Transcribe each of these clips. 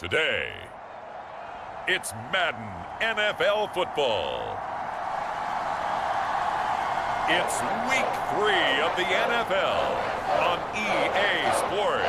Today, it's Madden NFL football. It's week 3 of the NFL on EA Sports.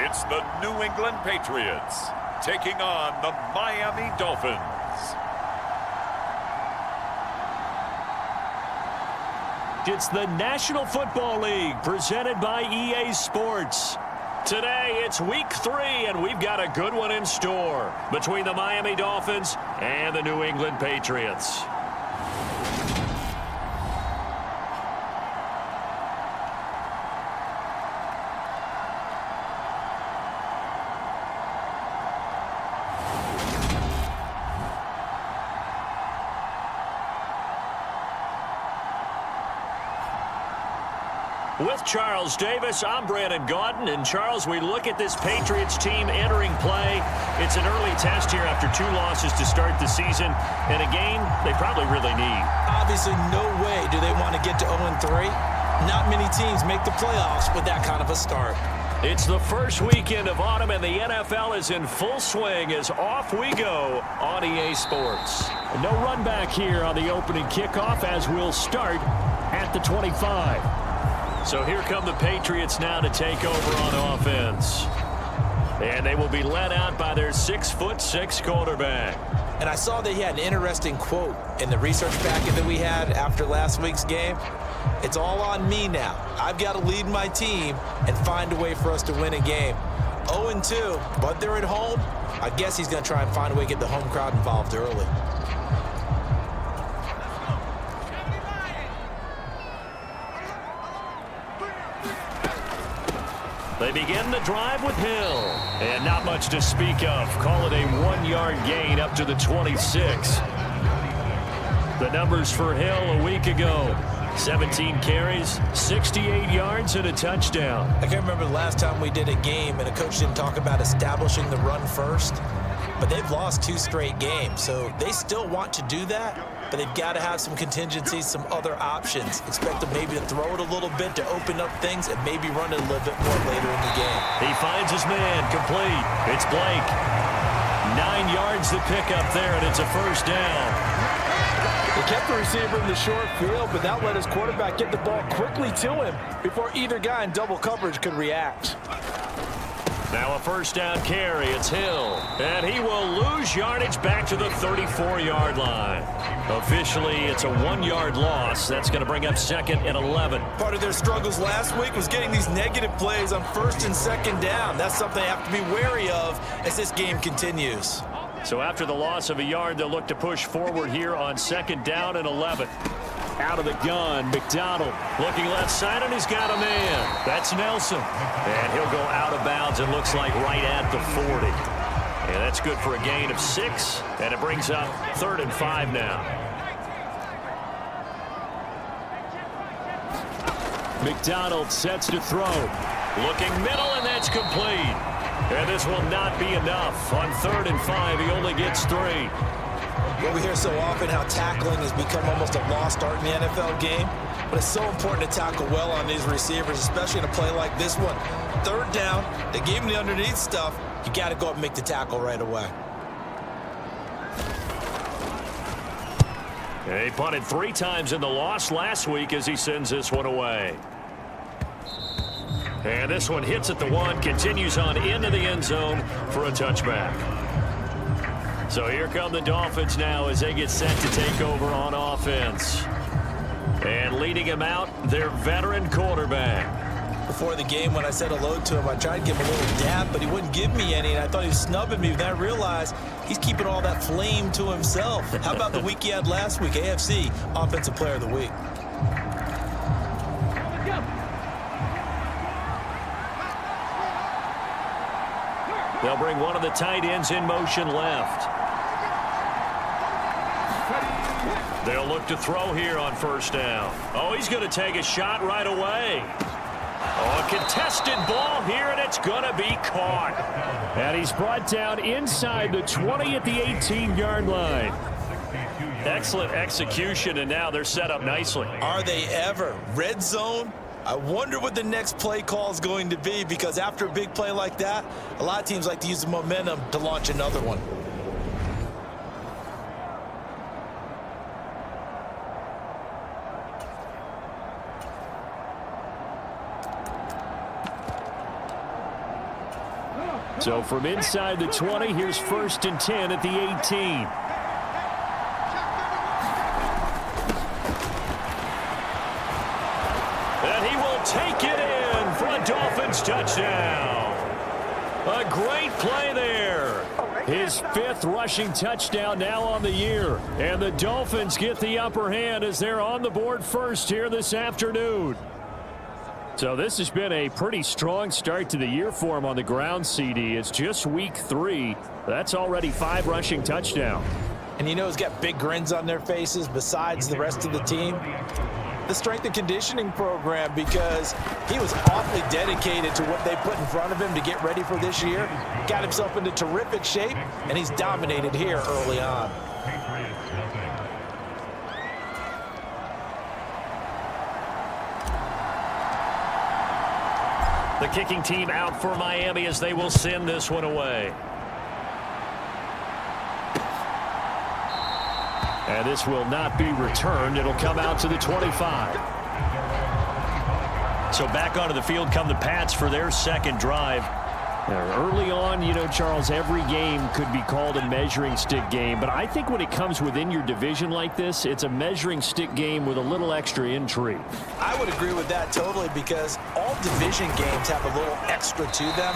It's the New England Patriots taking on the Miami Dolphins. It's the National Football League presented by EA Sports. Today, it's week 3, and we've got a good one in store between the Miami Dolphins and the New England Patriots. With Charles Davis, I'm Brandon Gaudin. And Charles, we look at this Patriots team entering play. It's an early test here after 2 losses to start the season, and a game they probably really need. Obviously, no way do they want to get to 0-3. Not many teams make the playoffs with that kind of a start. It's the first weekend of autumn, and the NFL is in full swing as off we go on EA Sports. No run back here on the opening kickoff as we'll start at the 25. So here come the Patriots now to take over on offense. And they will be led out by their 6'6" quarterback. And I saw that he had an interesting quote in the research packet that we had after last week's game. It's all on me now. I've got to lead my team and find a way for us to win a game. 0-2, but they're at home. I guess he's going to try and find a way to get the home crowd involved early. They begin the drive with Hill. And not much to speak of. Call it a 1-yard gain up to the 26. The numbers for Hill a week ago. 17 carries, 68 yards, and a touchdown. I can't remember the last time we did a game and a coach didn't talk about establishing the run first. But they've lost 2 straight games, so they still want to do that. But they've got to have some contingencies, some other options. Expect them maybe to throw it a little bit to open up things and maybe run it a little bit more later in the game. He finds his man, complete. It's Blake. 9 yards to pick up there, and it's a first down. They kept the receiver in the short field, but that let his quarterback get the ball quickly to him before either guy in double coverage could react. Now a first down carry. It's Hill. And he will lose yardage back to the 34-yard line. Officially, it's a 1-yard loss. That's going to bring up 2nd and 11. Part of their struggles last week was getting these negative plays on 1st and 2nd down. That's something they have to be wary of as this game continues. So after the loss of a yard, they'll look to push forward here on 2nd down and 11. Out of the gun, McDonald looking left side, and he's got a man. That's Nelson. And he'll go out of bounds, it looks like right at the 40. And that's good for a gain of 6, and it brings up 3rd and 5 now. McDonald sets to throw. Looking middle, and that's complete. And this will not be enough. On 3rd and 5, he only gets 3. Well, we hear so often how tackling has become almost a lost art in the NFL game, but it's so important to tackle well on these receivers, especially in a play like this one. 3rd down, they gave him the underneath stuff. You got to go up and make the tackle right away. He punted 3 times in the loss last week as he sends this one away. And this one hits at the 1, continues on into the end zone for a touchback. So here come the Dolphins now as they get set to take over on offense. And leading him out, their veteran quarterback. Before the game, when I said hello to him, I tried to give him a little dab, but he wouldn't give me any, and I thought he was snubbing me. Then I realized he's keeping all that flame to himself. How about the week he had last week? AFC Offensive Player of the Week. They'll bring one of the tight ends in motion left. They'll look to throw here on first down. Oh, he's going to take a shot right away. Oh, a contested ball here, and it's going to be caught. And he's brought down inside the 20 at the 18-yard line. Excellent execution, and now they're set up nicely. Are they ever? Red zone? I wonder what the next play call is going to be, because after a big play like that, a lot of teams like to use the momentum to launch another one. So from inside the 20, here's 1st and 10 at the 18. And he will take it in for a Dolphins touchdown. A great play there. His 5th rushing touchdown now on the year. And the Dolphins get the upper hand as they're on the board first here this afternoon. So this has been a pretty strong start to the year for him on the ground, CD. It's just week 3. That's already 5 rushing touchdowns. And you know he's got big grins on their faces besides the rest of the team. The strength and conditioning program, because he was awfully dedicated to what they put in front of him to get ready for this year. Got himself into terrific shape, and he's dominated here early on. The kicking team out for Miami as they will send this one away. And this will not be returned. It'll come out to the 25. So back onto the field come the Pats for their second drive. Early on, you know, Charles, every game could be called a measuring stick game. But I think when it comes within your division like this, it's a measuring stick game with a little extra intrigue. I would agree with that totally, because all division games have a little extra to them.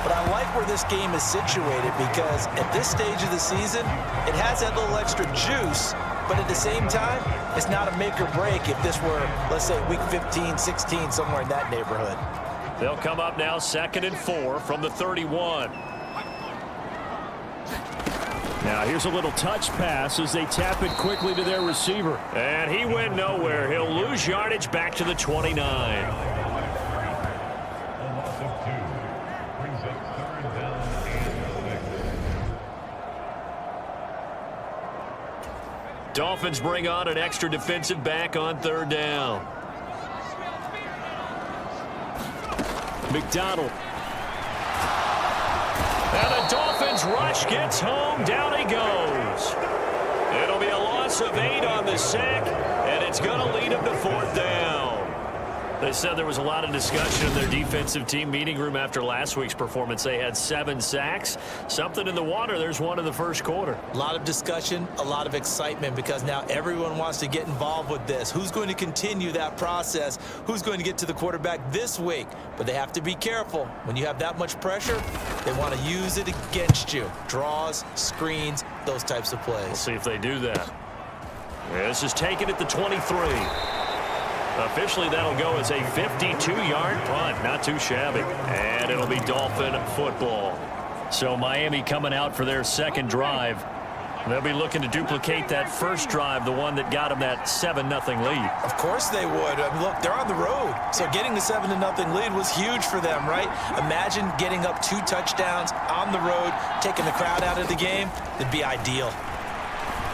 But I like where this game is situated, because at this stage of the season, it has that little extra juice. But at the same time, it's not a make or break if this were, let's say, week 15, 16, somewhere in that neighborhood. They'll come up now 2nd and 4 from the 31. Now here's a little touch pass as they tap it quickly to their receiver. And he went nowhere. He'll lose yardage back to the 29. Dolphins bring on an extra defensive back on 3rd down. McDonald. And the Dolphins rush gets home. Down he goes. It'll be a loss of 8 on the sack, and it's going to lead him to 4th down. They said there was a lot of discussion in their defensive team meeting room after last week's performance. They had 7 sacks. Something in the water. There's one in the first quarter. A lot of discussion, a lot of excitement, because now everyone wants to get involved with this. Who's going to continue that process? Who's going to get to the quarterback this week? But they have to be careful. When you have that much pressure, they want to use it against you. Draws, screens, those types of plays. We'll see if they do that. This is taken at the 23. Officially, that'll go as a 52-yard punt. Not too shabby. And it'll be Dolphin football. So Miami coming out for their second drive. They'll be looking to duplicate that first drive, the one that got them that 7-0 lead. Of course they would. I mean, look, they're on the road. So getting the 7-0 lead was huge for them, right? Imagine getting up 2 touchdowns on the road, taking the crowd out of the game. It'd be ideal.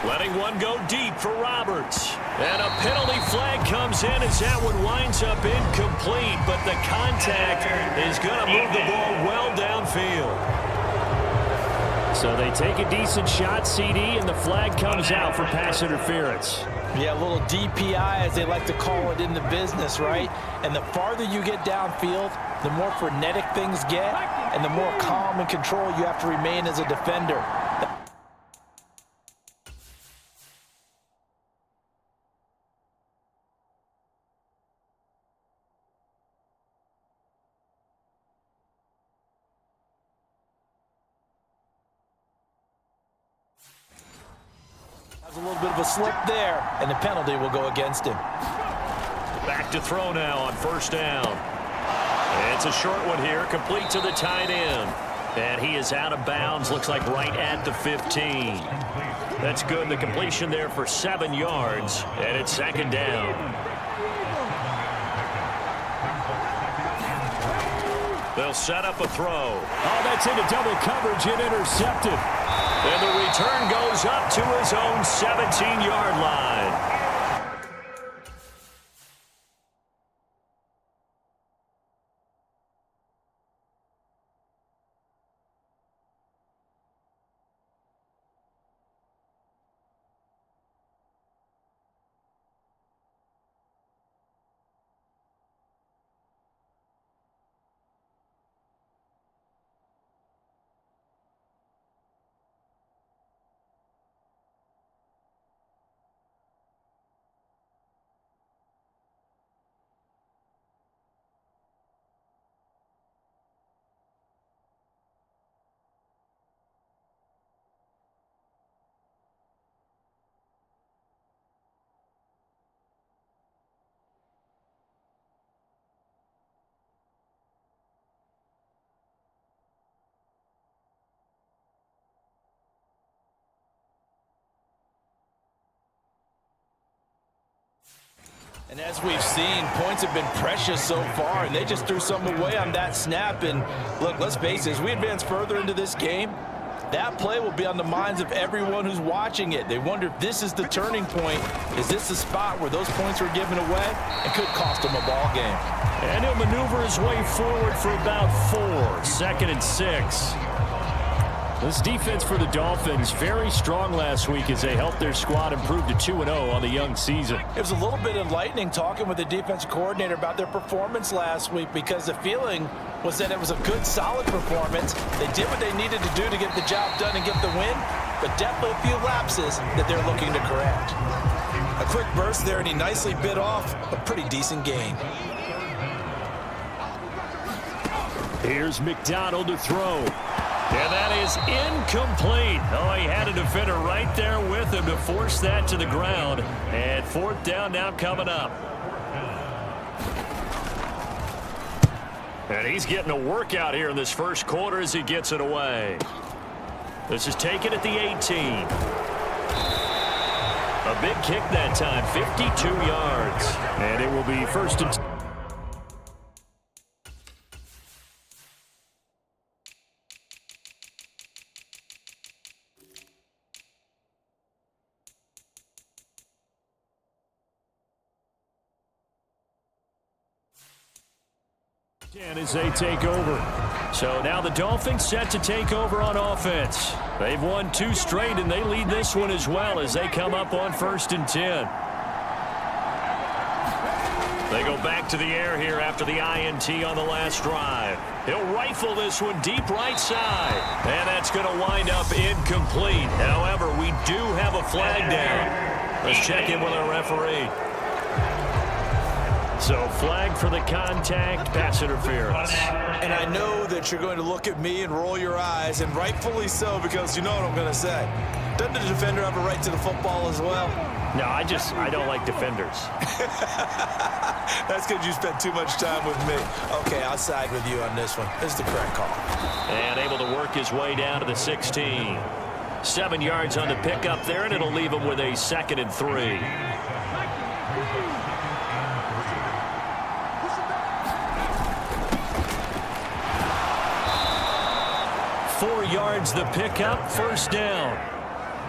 Letting one go deep for Roberts. And a penalty flag comes in as that one winds up incomplete, but the contact is going to move the ball well downfield. So they take a decent shot, CD, and the flag comes out for pass interference. Yeah, a little DPI, as they like to call it in the business, right? And the farther you get downfield, the more frenetic things get, and the more calm and control you have to remain as a defender. A little bit of a slip there, and the penalty will go against him. Back to throw now on first down. It's a short one here, complete to the tight end. And he is out of bounds, looks like right at the 15. That's good. The completion there for 7 yards, and it's second down. They'll set up a throw. Oh, that's into double coverage and intercepted. And the return goes up to his own 17-yard line. And as we've seen, points have been precious so far, and they just threw something away on that snap. And look, let's face it, as we advance further into this game, that play will be on the minds of everyone who's watching it. They wonder if this is the turning point. Is this the spot where those points were given away? It could cost them a ball game. And he'll maneuver his way forward for about 4. 2nd and 6. This defense for the Dolphins, very strong last week as they helped their squad improve to 2-0 on the young season. It was a little bit enlightening talking with the defensive coordinator about their performance last week, because the feeling was that it was a good, solid performance. They did what they needed to do to get the job done and get the win, but definitely a few lapses that they're looking to correct. A quick burst there, and he nicely bit off a pretty decent gain. Here's McDonald to throw. And that is incomplete. Oh, he had a defender right there with him to force that to the ground. And 4th down now coming up. And he's getting a workout here in this first quarter as he gets it away. This is taken at the 18. A big kick that time, 52 yards. And it will be 1st and 10. As they take over. So now the Dolphins set to take over on offense. They've won 2 straight, and they lead this one as well as they come up on 1st and 10. They go back to the air here after the INT on the last drive. He'll rifle this one deep right side. And that's going to wind up incomplete. However, we do have a flag down. Let's check in with our referee. So flag for the contact, pass interference. And I know that you're going to look at me and roll your eyes, and rightfully so, because you know what I'm going to say. Doesn't the defender have a right to the football as well? No, I don't like defenders. That's because you spent too much time with me. Okay, I'll side with you on this one. This is the correct call. And able to work his way down to the 16. 7 yards on the pickup there, and it'll leave him with a 2nd and 3. Yards the pickup, 1st down.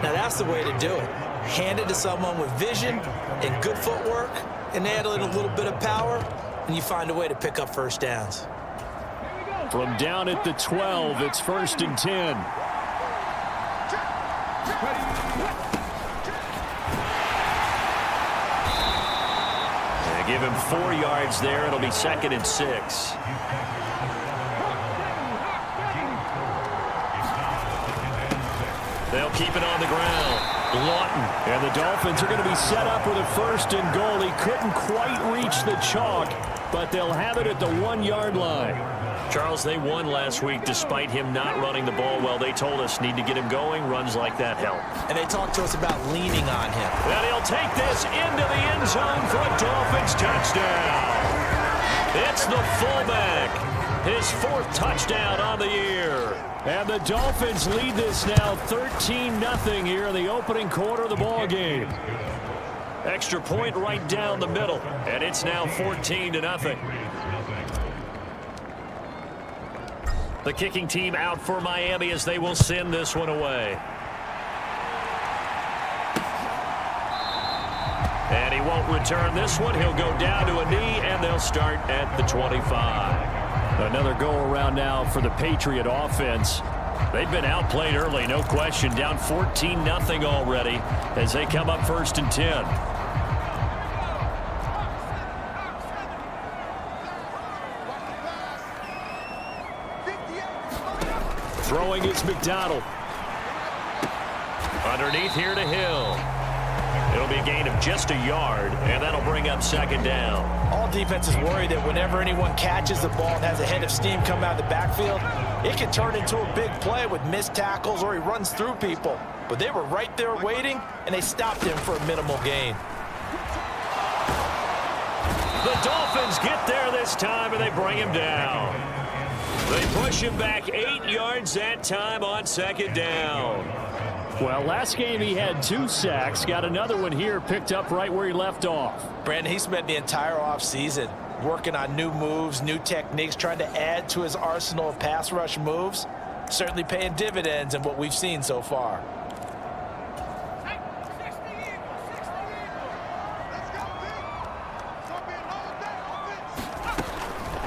Now that's the way to do it. Hand it to someone with vision and good footwork, and add a little bit of power, and you find a way to pick up 1st downs. From down at the 12, it's 1st and 10. They give him 4 yards there. It'll be 2nd and 6. They'll keep it on the ground. Lawton. And the Dolphins are going to be set up with a 1st and goal. He couldn't quite reach the chalk, but they'll have it at the 1-yard line. Charles, they won last week despite him not running the ball well. They told us need to get him going. Runs like that help. And they talked to us about leaning on him. And he'll take this into the end zone for a Dolphins touchdown. It's the fullback. His 4th touchdown on the year. And the Dolphins lead this now 13-0 here in the opening quarter of the ball game. Extra point right down the middle, and it's now 14-0. The kicking team out for Miami as they will send this one away. And he won't return this one. He'll go down to a knee, and they'll start at the 25. Another go-around now for the Patriot offense. They've been outplayed early, no question. Down 14-0 already as they come up 1st and 10. Throwing is McDonald. Underneath here to Hill. It'll be a gain of just a yard, and that'll bring up 2nd down. All defenses worry that whenever anyone catches the ball and has a head of steam come out of the backfield, it can turn into a big play with missed tackles or he runs through people. But they were right there waiting, and they stopped him for a minimal gain. The Dolphins get there this time, and they bring him down. They push him back 8 yards that time on 2nd down. Well, last game he had 2 sacks. Got another one here, picked up right where he left off. Brandon, he spent the entire offseason working on new moves, new techniques, trying to add to his arsenal of pass rush moves. Certainly paying dividends in what we've seen so far.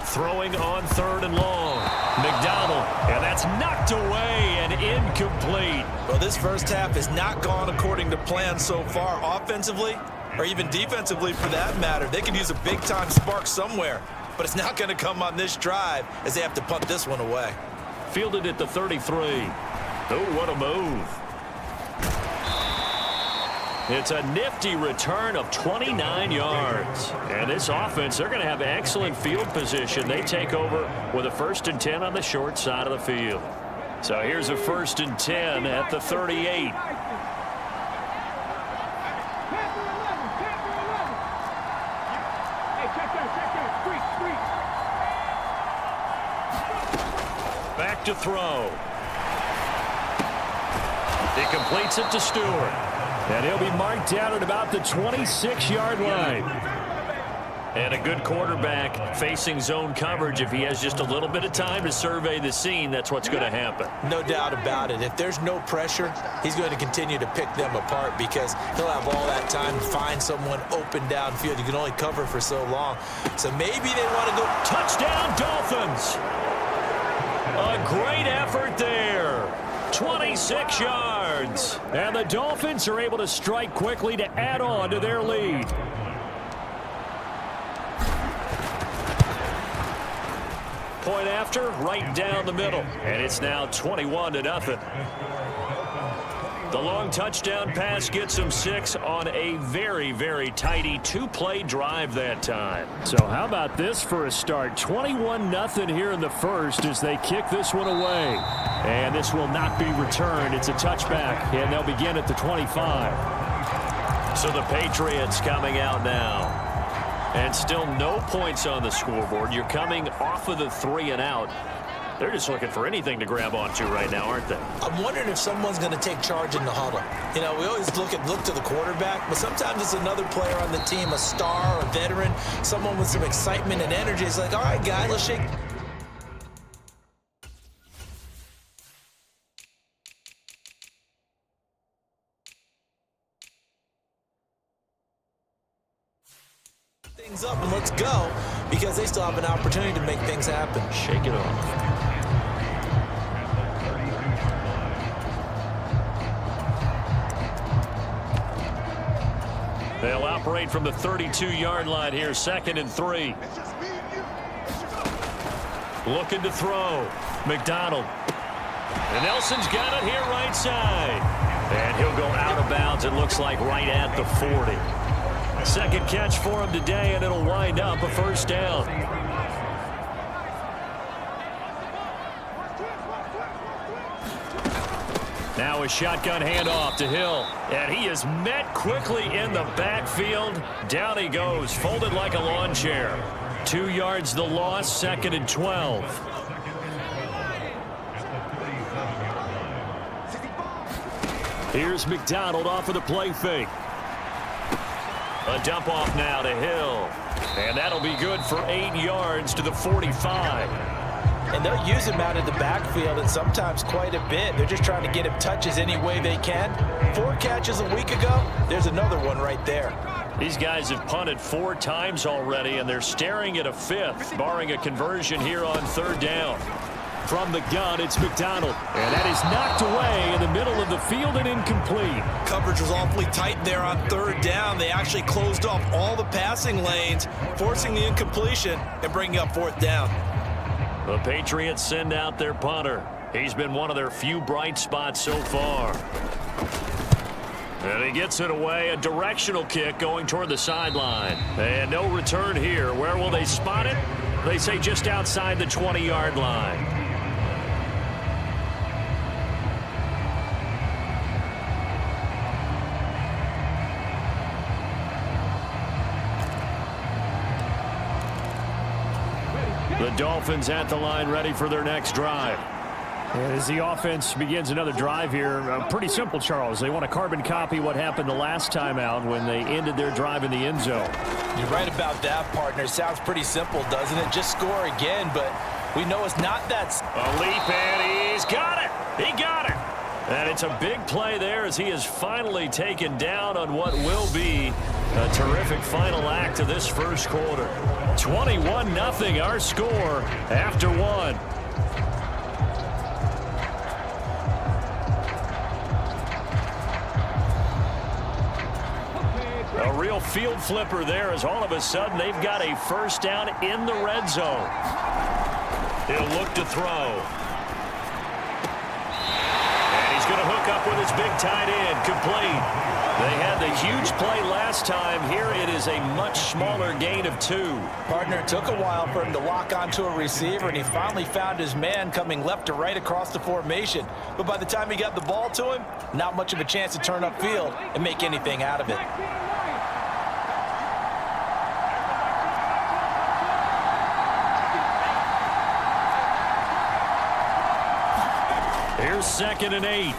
Throwing on 3rd and long. McDonald, and that's knocked away and incomplete. Well, this first half has not gone according to plan so far offensively, or even defensively for that matter. They could use a big-time spark somewhere, but it's not going to come on this drive as they have to punt this one away. Fielded at the 33. Oh, what a move. It's a nifty return of 29 yards. And this offense, they're going to have excellent field position. They take over with a 1st and 10 on the short side of the field. So here's a 1st and 10 at the 38. Back to throw. He completes it to Stewart. And he'll be marked down at about the 26-yard line. And a good quarterback facing zone coverage. If he has just a little bit of time to survey the scene, that's what's going to happen. No doubt about it. If there's no pressure, he's going to continue to pick them apart because he'll have all that time to find someone open downfield. You can only cover for so long. So maybe they want to go. Touchdown, Dolphins! A great effort there. 26 yards. And the Dolphins are able to strike quickly to add on to their lead. Point after, right down the middle. And it's now 21-0. The long touchdown pass gets them 6 on a very, very tidy 2-play drive that time. So how about this for a start? 21-0 here in the first as they kick this one away. And this will not be returned. It's a touchback, and they'll begin at the 25. So the Patriots coming out now. And still no points on the scoreboard. You're coming off of the 3 and out. They're just looking for anything to grab onto right now, aren't they? I'm wondering if someone's going to take charge in the huddle. You know, we always look to the quarterback, but sometimes it's another player on the team, a star, a veteran, someone with some excitement and energy. It's like, all right, guys, let's shake. Things up and let's go, because they still have an opportunity to make things happen. Shake it off. They'll operate from the 32-yard line here, 2nd and 3. Looking to throw. McDonald. And Nelson's got it here right side. And he'll go out of bounds, it looks like right at the 40. Second catch for him today, and it'll wind up a 1st down. Now a shotgun handoff to Hill. And he is met quickly in the backfield. Down he goes, folded like a lawn chair. 2 yards the loss, 2nd and 12. Here's McDonald off of the play fake. A dump off now to Hill. And that'll be good for 8 yards to the 45. And they'll use him out of the backfield, and sometimes quite a bit. They're just trying to get him touches any way they can. 4 catches a week ago. There's another one right there. These guys have punted 4 times already, and they're staring at a 5th, barring a conversion here on 3rd down. From the gun, it's McDonald. And that is knocked away in the middle of the field and incomplete. Coverage was awfully tight there on 3rd down. They actually closed off all the passing lanes, forcing the incompletion and bringing up 4th down. The Patriots send out their punter. He's been one of their few bright spots so far. And he gets it away, a directional kick going toward the sideline. And no return here. Where will they spot it? They say just outside the 20-yard line. The Dolphins at the line, ready for their next drive. As the offense begins another drive here, pretty simple, Charles. They want to carbon copy what happened the last time out when they ended their drive in the end zone. You're right about that, partner. Sounds pretty simple, doesn't it? Just score again, but we know it's not that. A leap, and he's got it. He got it. And it's a big play there as he is finally taken down on what will be a terrific final act of this first quarter. 21-0 our score after 1. A real field flipper there as all of a sudden they've got a first down in the red zone. He'll look to throw. And he's going to hook up with his big tight end, complete. They had the huge play last time. Here it is a much smaller gain of 2. Partner, it took a while for him to lock onto a receiver, and he finally found his man coming left to right across the formation. But by the time he got the ball to him, not much of a chance to turn upfield and make anything out of it. Here's 2nd and 8.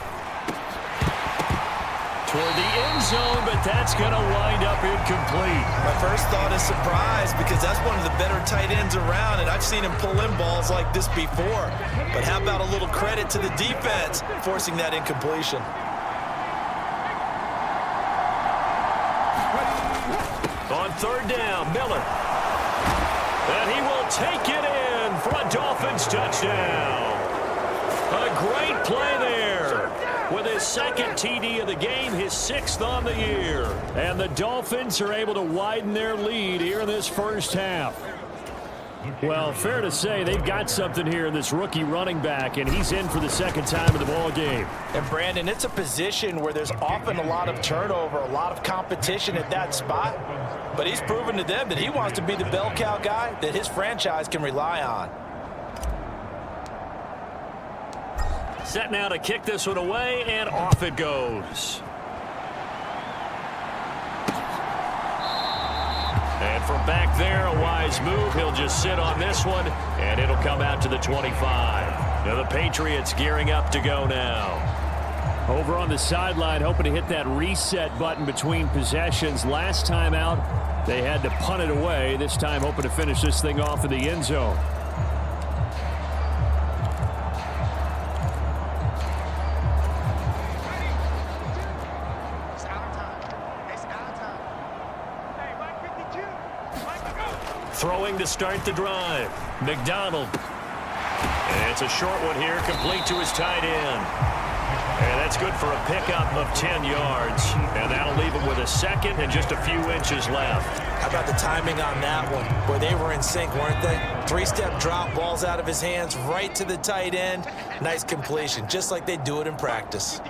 Toward the end zone, but that's going to wind up incomplete. My first thought is surprise because that's one of the better tight ends around, and I've seen him pull in balls like this before. But how about a little credit to the defense forcing that incompletion? On 3rd down, Miller. And he will take it in for a Dolphins touchdown. A great play there. With his 2nd TD of the game, his 6th on the year. And the Dolphins are able to widen their lead here in this first half. Well, fair to say they've got something here in this rookie running back, and he's in for the 2nd time in the ball game. And, Brandon, it's a position where there's often a lot of turnover, a lot of competition at that spot. But he's proven to them that he wants to be the bell cow guy that his franchise can rely on. Set now to kick this one away, and off it goes. And from back there, a wise move. He'll just sit on this one, and it'll come out to the 25. Now the Patriots gearing up to go now. Over on the sideline, hoping to hit that reset button between possessions. Last time out, they had to punt it away. This time hoping to finish this thing off in the end zone. Throwing to start the drive. McDonald. And it's a short one here, complete to his tight end. And that's good for a pickup of 10 yards. And that'll leave him with a 2nd and just a few inches left. How about the timing on that one? Boy, they were in sync, weren't they? 3-step drop, balls out of his hands, right to the tight end. Nice completion, just like they do it in practice.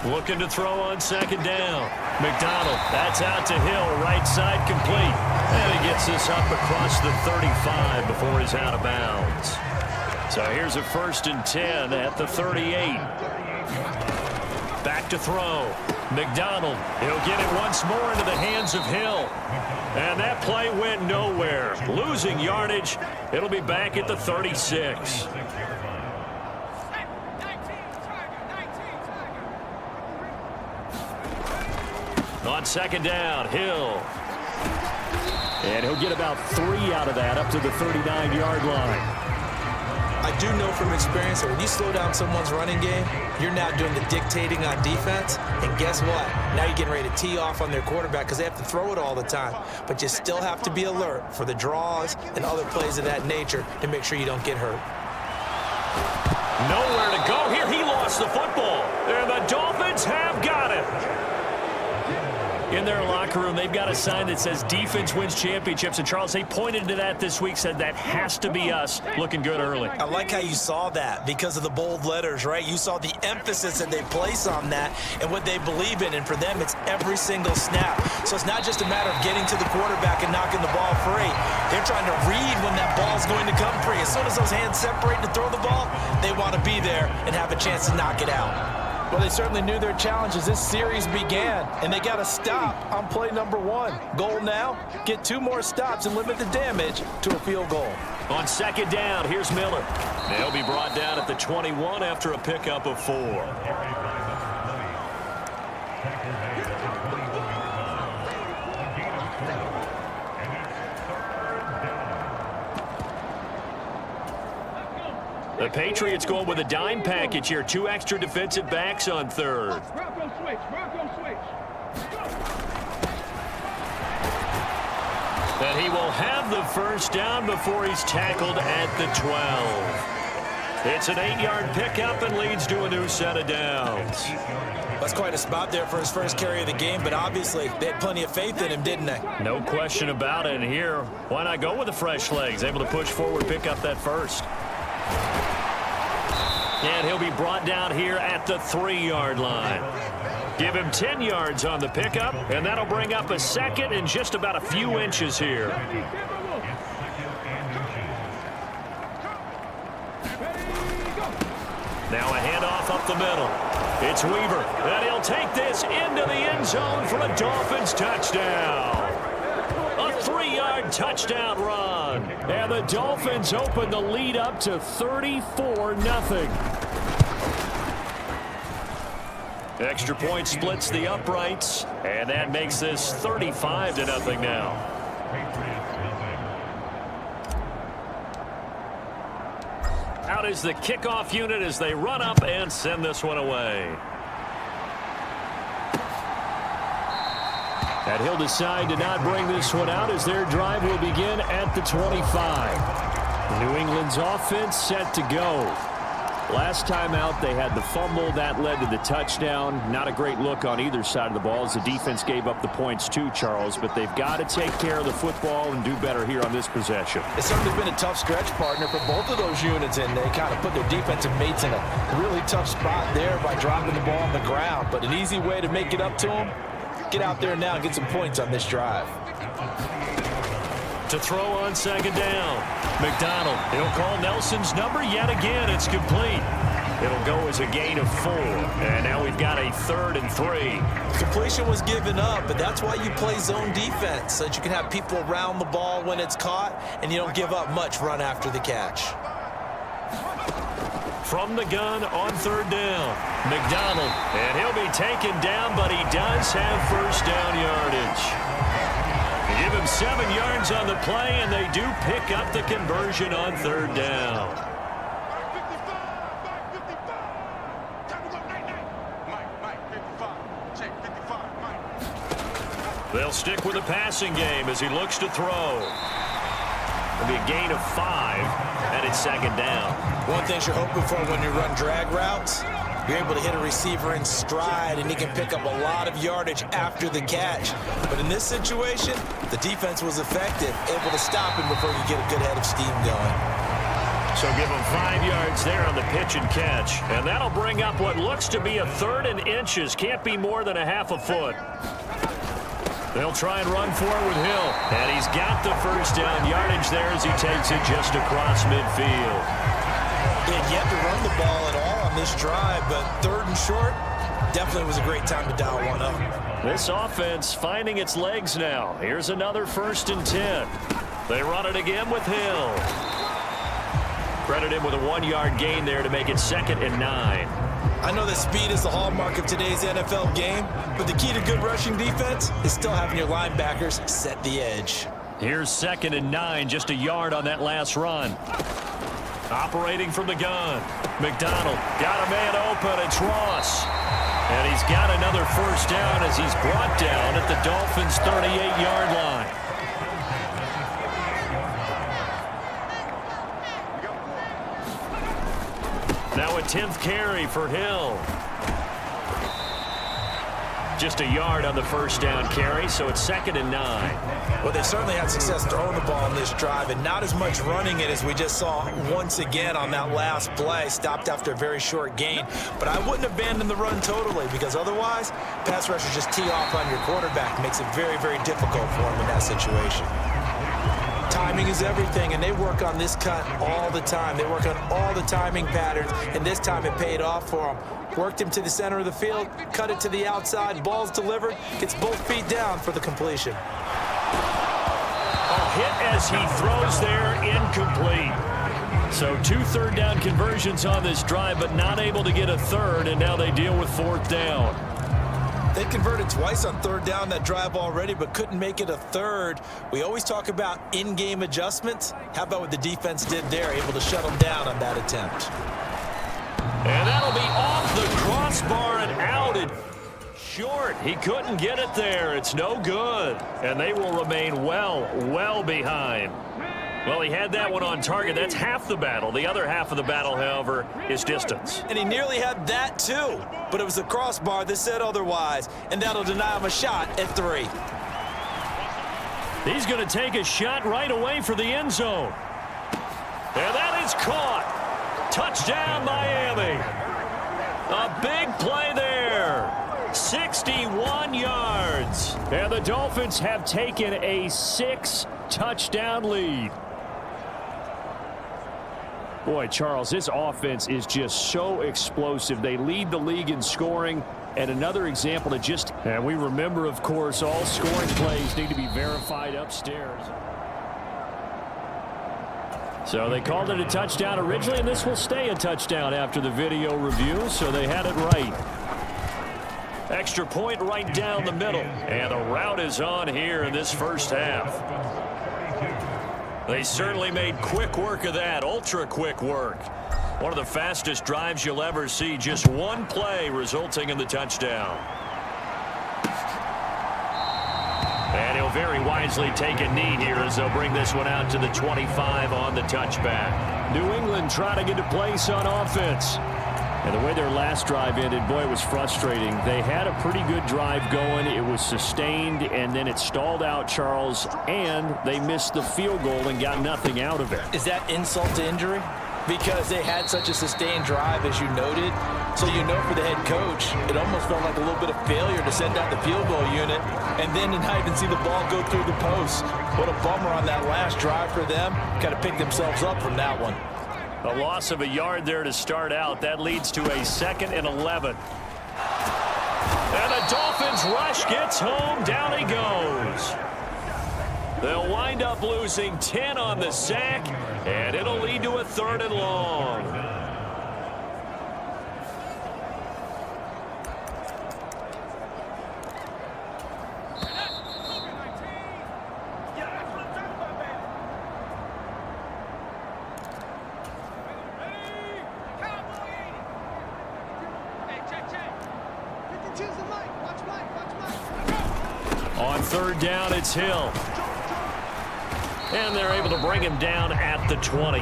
Looking to throw on 2nd down. McDonald, that's out to Hill, right side complete. And he gets this up across the 35 before he's out of bounds. So here's a 1st and 10 at the 38. Back to throw. McDonald, he'll get it once more into the hands of Hill. And that play went nowhere. Losing yardage. It'll be back at the 36. On second down, Hill. And he'll get about 3 out of that up to the 39-yard line. I do know from experience that when you slow down someone's running game, you're now doing the dictating on defense. And guess what? Now you're getting ready to tee off on their quarterback because they have to throw it all the time. But you still have to be alert for the draws and other plays of that nature to make sure you don't get hurt. Nowhere to go here. He lost the football. And the Dolphins have got it. In their locker room, they've got a sign that says defense wins championships. And, Charles, they pointed to that this week, said that has to be us. Looking good early. I like how you saw that because of the bold letters, right? You saw the emphasis that they place on that and what they believe in. And for them, it's every single snap. So it's not just a matter of getting to the quarterback and knocking the ball free. They're trying to read when that ball's going to come free. As soon as those hands separate to throw the ball, they want to be there and have a chance to knock it out. Well, they certainly knew their challenge as this series began, and they got to stop on play number 1. Goal now, get 2 more stops and limit the damage to a field goal. On second down, here's Miller. They'll be brought down at the 21 after a pickup of 4. The Patriots going with a dime package here. 2 extra defensive backs on third. And he will have the first down before he's tackled at the 12. It's an 8-yard pickup and leads to a new set of downs. That's quite a spot there for his first carry of the game, but obviously they had plenty of faith in him, didn't they? No question about it. And here, why not go with the fresh legs? Able to push forward, pick up that first. And he'll be brought down here at the 3-yard line. Give him 10 yards on the pickup, and that'll bring up a second and just about a few inches here. Now a handoff up the middle. It's Weaver, and he'll take this into the end zone for a Dolphins touchdown. A 3-yard touchdown run. And the Dolphins open the lead up to 34-0. Extra point splits the uprights, and that makes this 35-0 now. Out is the kickoff unit as they run up and send this one away. And he'll decide to not bring this one out as their drive will begin at the 25. New England's offense set to go. Last time out, they had the fumble. That led to the touchdown. Not a great look on either side of the ball as the defense gave up the points too, Charles. But they've got to take care of the football and do better here on this possession. It's certainly been a tough stretch, partner, for both of those units, and they kind of put their defensive mates in a really tough spot there by dropping the ball on the ground. But an easy way to make it up to them, get out there now and get some points on this drive. To throw on second down. McDonald, he'll call Nelson's number yet again. It's complete. It'll go as a gain of 4. And now we've got a 3rd and 3. Completion was given up, but that's why you play zone defense, so that you can have people around the ball when it's caught, and you don't give up much run after the catch. From the gun on 3rd down. McDonald, and he'll be taken down, but he does have first down yardage. Give him 7 yards on the play, and they do pick up the conversion on 3rd down. They'll stick with the passing game as he looks to throw. It'll be a gain of 5, and it's 2nd down. One thing you're hoping for when you run drag routes, you're able to hit a receiver in stride, and he can pick up a lot of yardage after the catch. But in this situation, the defense was effective, able to stop him before you get a good head of steam going. So give him 5 yards there on the pitch and catch. And that'll bring up what looks to be a 3rd and inches. Can't be more than a half a foot. They'll try and run for it with Hill. And he's got the first down yardage there as he takes it just across midfield. He had yet to run the ball at all on this drive, but 3rd and short definitely was a great time to dial one up. This offense finding its legs now. Here's another 1st and 10. They run it again with Hill. Credit him with a 1-yard gain there to make it 2nd and 9. I know that speed is the hallmark of today's NFL game, but the key to good rushing defense is still having your linebackers set the edge. Here's 2nd and 9, just a yard on that last run. Operating from the gun. McDonald got a man open. It's Ross. And he's got another first down as he's brought down at the Dolphins' 38-yard line. Now a 10th carry for Hill. Just a yard on the first down carry, so it's 2nd and 9. Well, they certainly had success throwing the ball on this drive, and not as much running it as we just saw once again on that last play. Stopped after a very short gain. But I wouldn't abandon the run totally, because otherwise, pass rushers just tee off on your quarterback. Makes it very, very difficult for him in that situation. Timing is everything, and they work on this cut all the time. They work on all the timing patterns, and this time it paid off for them. Worked him to the center of the field, cut it to the outside, ball's delivered, gets both feet down for the completion. A hit as he throws there, incomplete. So 2 third-down conversions on this drive, but not able to get a third, and now they deal with 4th down. They converted twice on 3rd down that drive already, but couldn't make it a third. We always talk about in-game adjustments. How about what the defense did there, able to shut them down on that attempt? And that'll be off the crossbar and out. And short. He couldn't get it there. It's no good. And they will remain well behind. Well, he had that one on target. That's half the battle. The other half of the battle, however, is distance. And he nearly had that, too. But it was the crossbar that said otherwise. And that'll deny him a shot at 3. He's going to take a shot right away for the end zone. And that is caught. Touchdown, Miami. A big play there. 61 yards. And the Dolphins have taken a 6-touchdown lead. Boy, Charles, this offense is just so explosive. They lead the league in scoring. And another example to just, and we remember, of course, all scoring plays need to be verified upstairs. So they called it a touchdown originally, and this will stay a touchdown after the video review, so they had it right. Extra point right down the middle, and the route is on here in this first half. They certainly made quick work of that, ultra quick work. One of the fastest drives you'll ever see, just one play resulting in the touchdown. And he'll very wisely take a knee here as they'll bring this one out to the 25 on the touchback. New England trying to get a place on offense. And the way their last drive ended, boy, it was frustrating. They had a pretty good drive going. It was sustained, and then it stalled out, Charles, and they missed the field goal and got nothing out of it. Is that insult to injury? Because they had such a sustained drive, as you noted. So you know for the head coach, it almost felt like a little bit of failure to send out the field goal unit and then to not even see the ball go through the post. What a bummer on that last drive for them. Kind of picked themselves up from that one. A loss of a yard there to start out. That leads to a 2nd and 11. And the Dolphins rush gets home. Down he goes. They'll wind up losing 10 on the sack, and it'll lead to a 3rd and long. On 3rd down, it's Hill. And they're able to bring him down at the 20.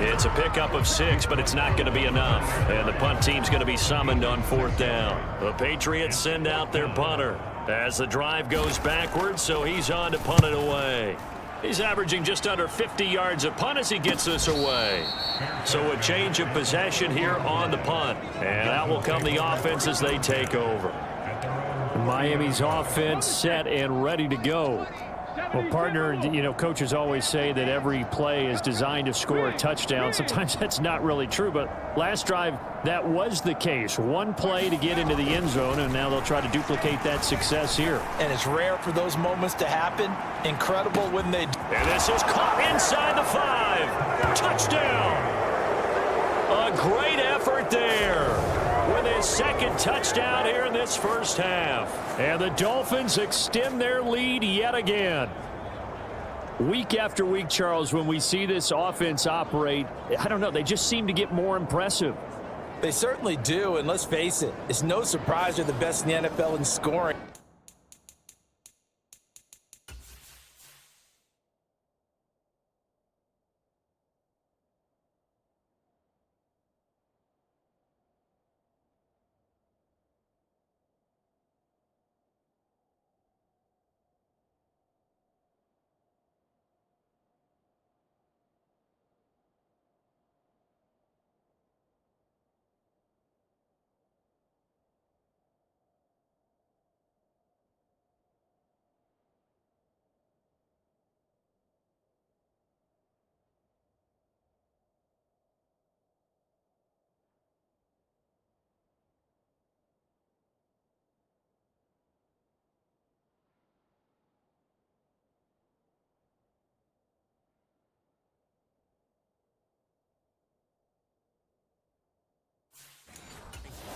It's a pickup of 6, but it's not going to be enough. And the punt team's going to be summoned on 4th down. The Patriots send out their punter as the drive goes backwards, so he's on to punt it away. He's averaging just under 50 yards a punt as he gets this away. So a change of possession here on the punt. And out will come the offense as they take over. Miami's offense set and ready to go. Well, partner, you know, coaches always say that every play is designed to score a touchdown. Sometimes that's not really true, but last drive, that was the case. One play to get into the end zone, and now they'll try to duplicate that success here. And it's rare for those moments to happen. Incredible when they do. And this is caught inside the 5. Touchdown. A great effort there. with his second touchdown here in this first half. And the Dolphins extend their lead yet again. Week after week, Charles, when we see this offense operate, I don't know, they just seem to get more impressive. They certainly do, and let's face it, it's no surprise they're the best in the NFL in scoring.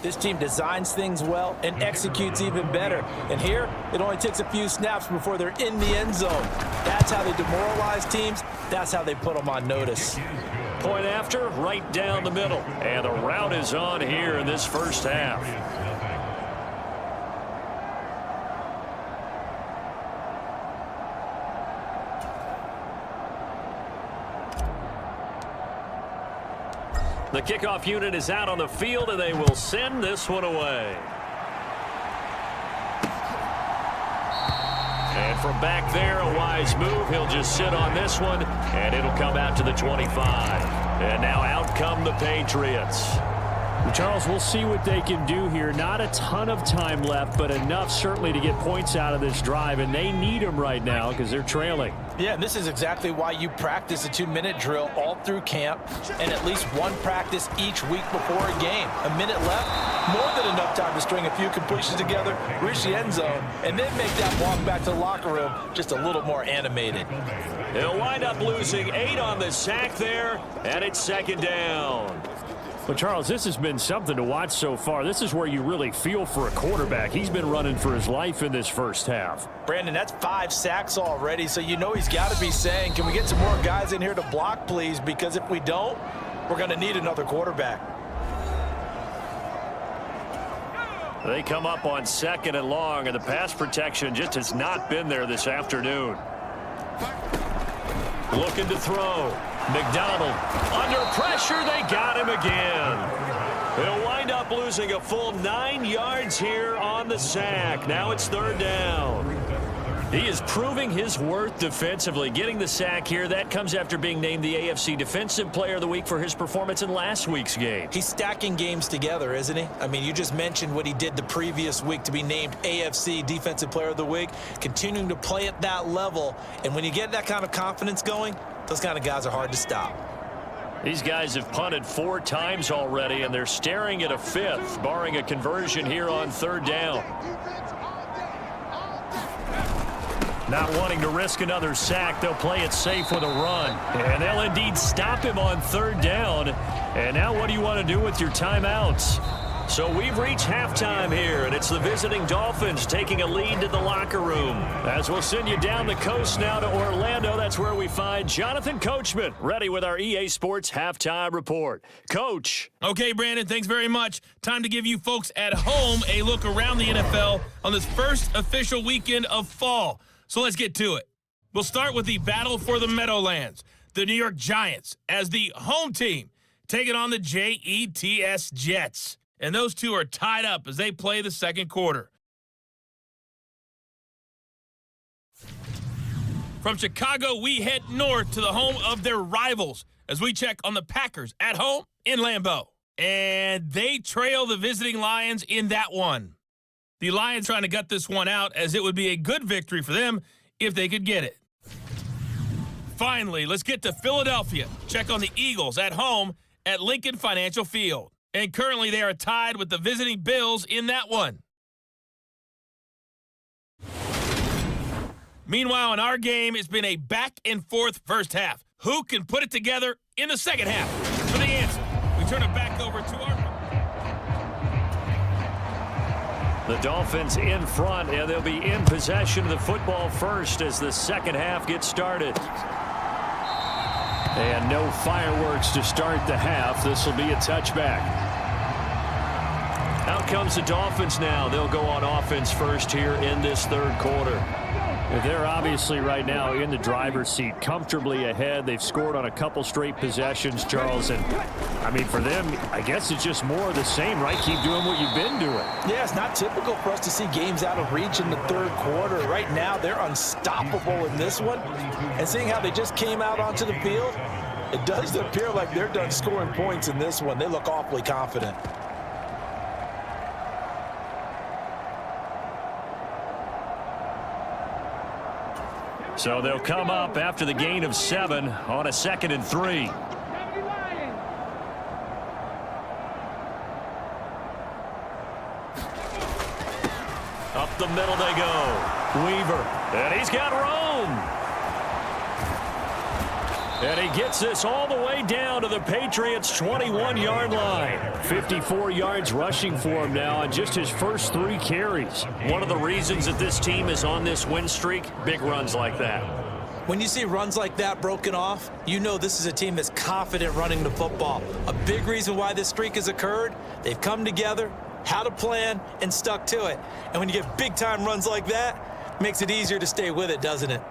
This team designs things well and executes even better. And here, it only takes a few snaps before they're in the end zone. That's how they demoralize teams. That's how they put them on notice. Point after, right down the middle. And the route is on here in this first half. The kickoff unit is out on the field, and they will send this one away. And from back there, a wise move. He'll just sit on this one, and it'll come out to the 25. And now out come the Patriots. Charles, we'll see what they can do here. Not a ton of time left, but enough certainly to get points out of this drive, and they need them right now because they're trailing. Yeah, and this is exactly why you practice a 2-minute drill all through camp and at least one practice each week before a game. A minute left, more than enough time to string a few completions together, reach the end zone, and then make that walk back to the locker room just a little more animated. They'll wind up losing 8 on the sack there, and it's second down. Well, Charles, this has been something to watch so far. This is where you really feel for a quarterback. He's been running for his life in this first half. Brandon, that's 5 sacks already, so you know he's got to be saying, can we get some more guys in here to block, please? Because if we don't, we're going to need another quarterback. They come up on 2nd and long, and the pass protection just has not been there this afternoon. Looking to throw. McDonald under pressure. They got him again. They'll wind up losing a full 9 yards here on the sack. Now it's 3rd down. He is proving his worth defensively. Getting the sack here, that comes after being named the AFC Defensive Player of the Week for his performance in last week's game. He's stacking games together, isn't he? I mean, you just mentioned what he did the previous week to be named AFC Defensive Player of the Week, continuing to play at that level. And when you get that kind of confidence going, those kind of guys are hard to stop. These guys have punted 4 times already, and they're staring at a 5th, barring a conversion here on 3rd down. Not wanting to risk another sack, they'll play it safe with a run. And they'll indeed stop him on 3rd down. And now what do you want to do with your timeouts? So we've reached halftime here, and it's the visiting Dolphins taking a lead to the locker room. As we'll send you down the coast now to Orlando, that's where we find Jonathan Coachman, ready with our EA Sports Halftime Report. Coach. Okay, Brandon, thanks very much. Time to give you folks at home a look around the NFL on this first official weekend of fall. So let's get to it. We'll start with the battle for the Meadowlands. The New York Giants as the home team taking on the Jets Jets. And those two are tied up as they play the second quarter. From Chicago, we head north to the home of their rivals as we check on the Packers at home in Lambeau. And they trail the visiting Lions in that one. The Lions trying to gut this one out as it would be a good victory for them if they could get it. Finally, let's get to Philadelphia. Check on the Eagles at home at Lincoln Financial Field. And currently they are tied with the visiting Bills in that one. Meanwhile, in our game, it's been a back-and-forth first half. Who can put it together in the second half? For the answer, we turn it back over to our... The Dolphins in front, and they'll be in possession of the football first as the second half gets started. And no fireworks to start the half. This will be a touchback. Out comes the Dolphins now. They'll go on offense first here in this third quarter. They're obviously right now in the driver's seat, comfortably ahead. They've scored on a couple straight possessions, Charles. And, I mean, for them, I guess it's just more of the same, right? Keep doing what you've been doing. Yeah, it's not typical for us to see games out of reach in the third quarter. Right now, they're unstoppable in this one. And seeing how they just came out onto the field, it does appear like they're done scoring points in this one. They look awfully confident. So they'll come up after the gain of 7 on a 2nd and 3. Up the middle they go. Weaver. And he's got room. And he gets this all the way down to the Patriots' 21-yard line. 54 yards rushing for him now on just his first 3 carries. One of the reasons that this team is on this win streak, big runs like that. When you see runs like that broken off, you know this is a team that's confident running the football. A big reason why this streak has occurred, they've come together, had a plan, and stuck to it. And when you get big-time runs like that, it makes it easier to stay with it, doesn't it?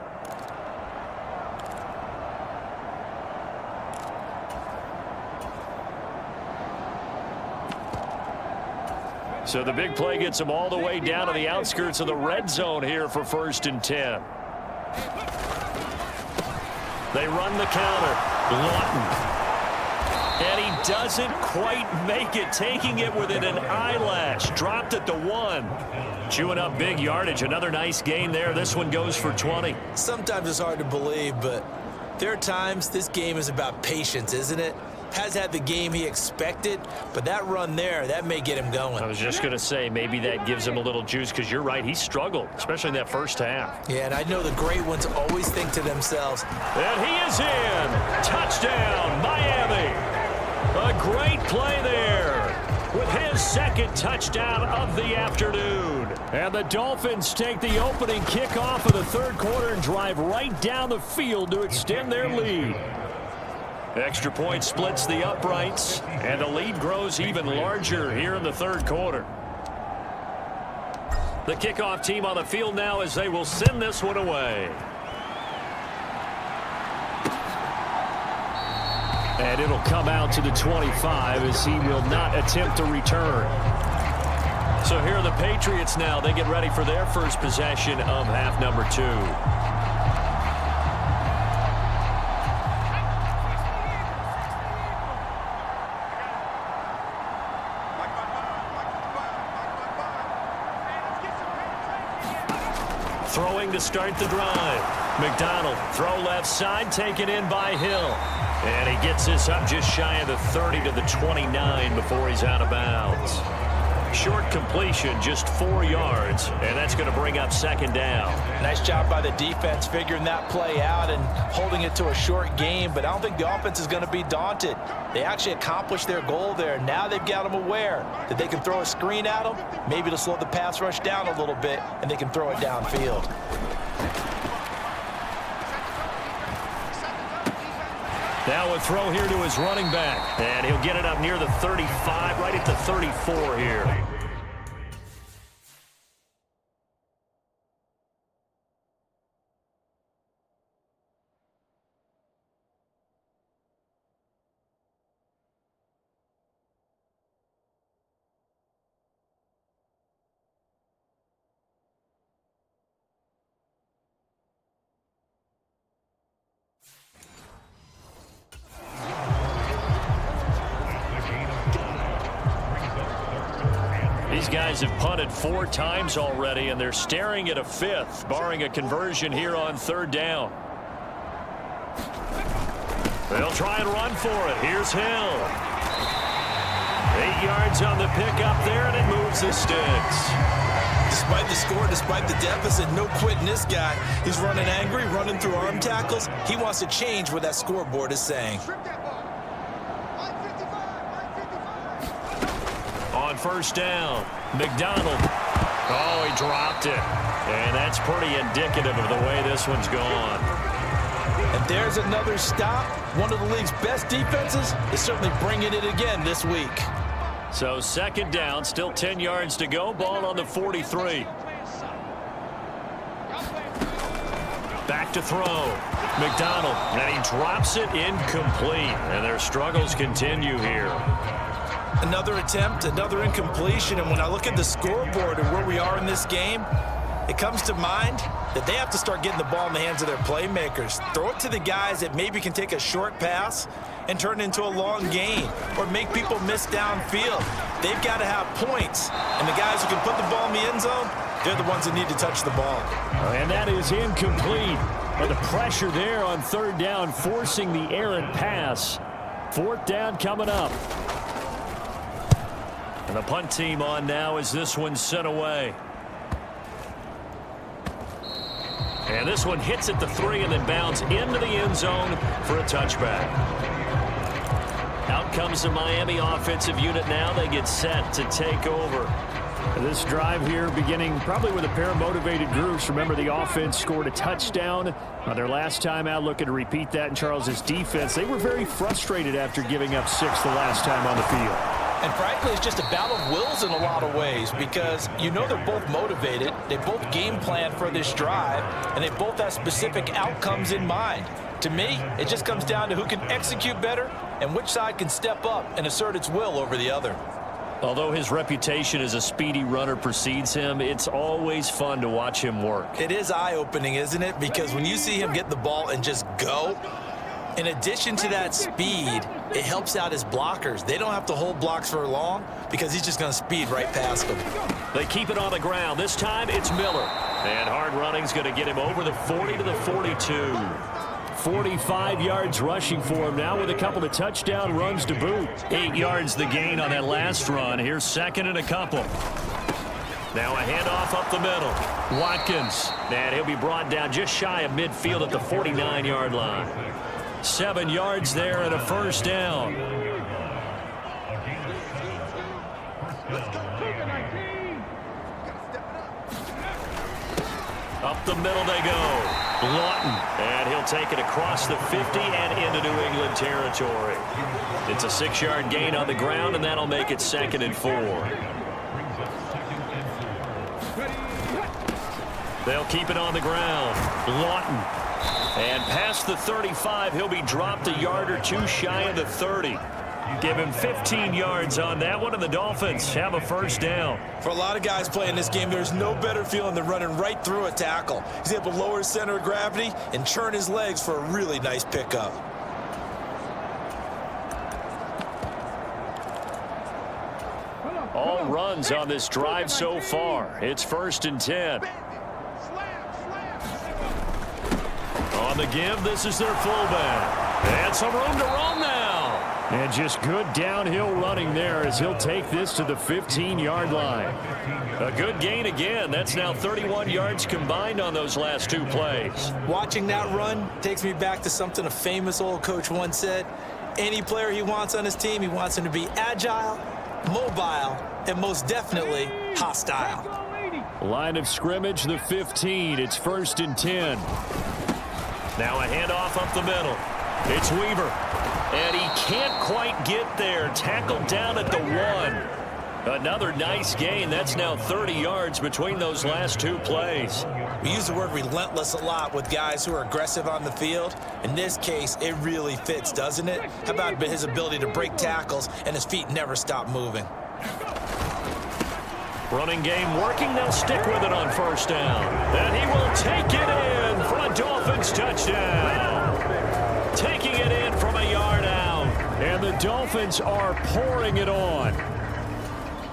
So the big play gets them all the way down to the outskirts of the red zone here for 1st and 10. They run the counter. Lawton. And he doesn't quite make it, taking it within an eyelash. Dropped at the 1. Chewing up big yardage. Another nice gain there. This one goes for 20. Sometimes it's hard to believe, but there are times this game is about patience, isn't it? Has had the game he expected, but that run there, that may get him going. I was just going to say, maybe that gives him a little juice, because you're right, he struggled, especially in that first half. Yeah, and I know the great ones always think to themselves, and he is in. Touchdown, Miami. A great play there with his 2nd touchdown of the afternoon. And the Dolphins take the opening kickoff of the third quarter and drive right down the field to extend their lead. Extra point splits the uprights, and the lead grows even larger here in the third quarter. The kickoff team on the field now as they will send this one away. And it'll come out to the 25 as he will not attempt to return. So here are the Patriots now. They get ready for their first possession of half number 2. Throwing to start the drive. McDonald, throw left side, taken in by Hill. And he gets this up just shy of the 30 to the 29 before he's out of bounds. Short completion, just 4 yards, and that's going to bring up 2nd down. Nice job by the defense figuring that play out and holding it to a short game, but I don't think the offense is going to be daunted. They actually accomplished their goal there. Now they've got them aware that they can throw a screen at them, maybe to slow the pass rush down a little bit, and they can throw it downfield. Now a throw here to his running back, and he'll get it up near the 35, right at the 34 here. These guys have punted 4 times already, and they're staring at a 5th, barring a conversion here on 3rd down. They'll try and run for it. Here's Hill. 8 yards on the pickup there, and it moves the sticks. Despite the score, despite the deficit, no quitting this guy. He's running angry, running through arm tackles. He wants to change what that scoreboard is saying. On 1st down, McDonald Oh, he dropped it. And that's pretty indicative of the way this one's gone. And there's another stop. One of the league's best defenses is certainly bringing it again this week. So second down, still 10 yards to go. Ball on the 43. Back to throw. McDonald, and he drops it incomplete. And their struggles continue here. Another attempt, another incompletion, and when I look at the scoreboard and where we are in this game, it comes to mind that they have to start getting the ball in the hands of their playmakers. Throw it to the guys that maybe can take a short pass and turn it into a long gain or make people miss downfield. They've got to have points, and the guys who can put the ball in the end zone, they're the ones that need to touch the ball. And that is incomplete. But the pressure there on third down, forcing the errant pass. Fourth down coming up. And the punt team on now as this one's sent away. And this one hits at the 3 and then bounds into the end zone for a touchback. Out comes the Miami offensive unit now. They get set to take over. This drive here beginning probably with a pair of motivated groups. Remember, the offense scored a touchdown on their last time out. Looking to repeat that in Charles's defense. They were very frustrated after giving up 6 the last time on the field. And frankly, it's just a battle of wills in a lot of ways because you know they're both motivated. They both game plan for this drive, and they both have specific outcomes in mind. To me, it just comes down to who can execute better and which side can step up and assert its will over the other. Although his reputation as a speedy runner precedes him, it's always fun to watch him work. It is eye-opening, isn't it? Because when you see him get the ball and just go, in addition to that speed, it helps out his blockers. They don't have to hold blocks for long because he's just going to speed right past them. They keep it on the ground. This time it's Miller. And hard running's going to get him over the 40 to the 42. 45 yards rushing for him now with a couple of touchdown runs to boot. 8 yards the gain on that last run. Here's second and a couple. Now a handoff up the middle. Watkins. And he'll be brought down just shy of midfield at the 49-yard line. 7 yards there and a first down. Up the middle they go. Lawton, and he'll take it across the 50 and into New England territory. It's a 6-yard gain on the ground, and that'll make it 2nd and 4. They'll keep it on the ground. Lawton, and past the 35, he'll be dropped a yard or two shy of the 30. Give him 15 yards on that one, and the Dolphins have a first down. For a lot of guys playing this game, there's no better feeling than running right through a tackle. He's able to lower his center of gravity and churn his legs for a really nice pickup. All runs on this drive so far. It's 1st and 10. On the give, this is their fullback. And some room to roam now. And just good downhill running there as he'll take this to the 15-yard line. A good gain again. That's now 31 yards combined on those last 2 plays. Watching that run takes me back to something a famous old coach once said. Any player he wants on his team, he wants him to be agile, mobile, and most definitely hostile. Line of scrimmage, the 15. It's 1st and 10. Now a handoff up the middle. It's Weaver. And he can't quite get there. Tackled down at the 1. Another nice gain. That's now 30 yards between those last 2 plays. We use the word relentless a lot with guys who are aggressive on the field. In this case, it really fits, doesn't it? How about his ability to break tackles and his feet never stop moving? Running game working. They'll stick with it on first down. And he will take it in for a Dolphins touchdown. Taking it in from a yard out. And the Dolphins are pouring it on.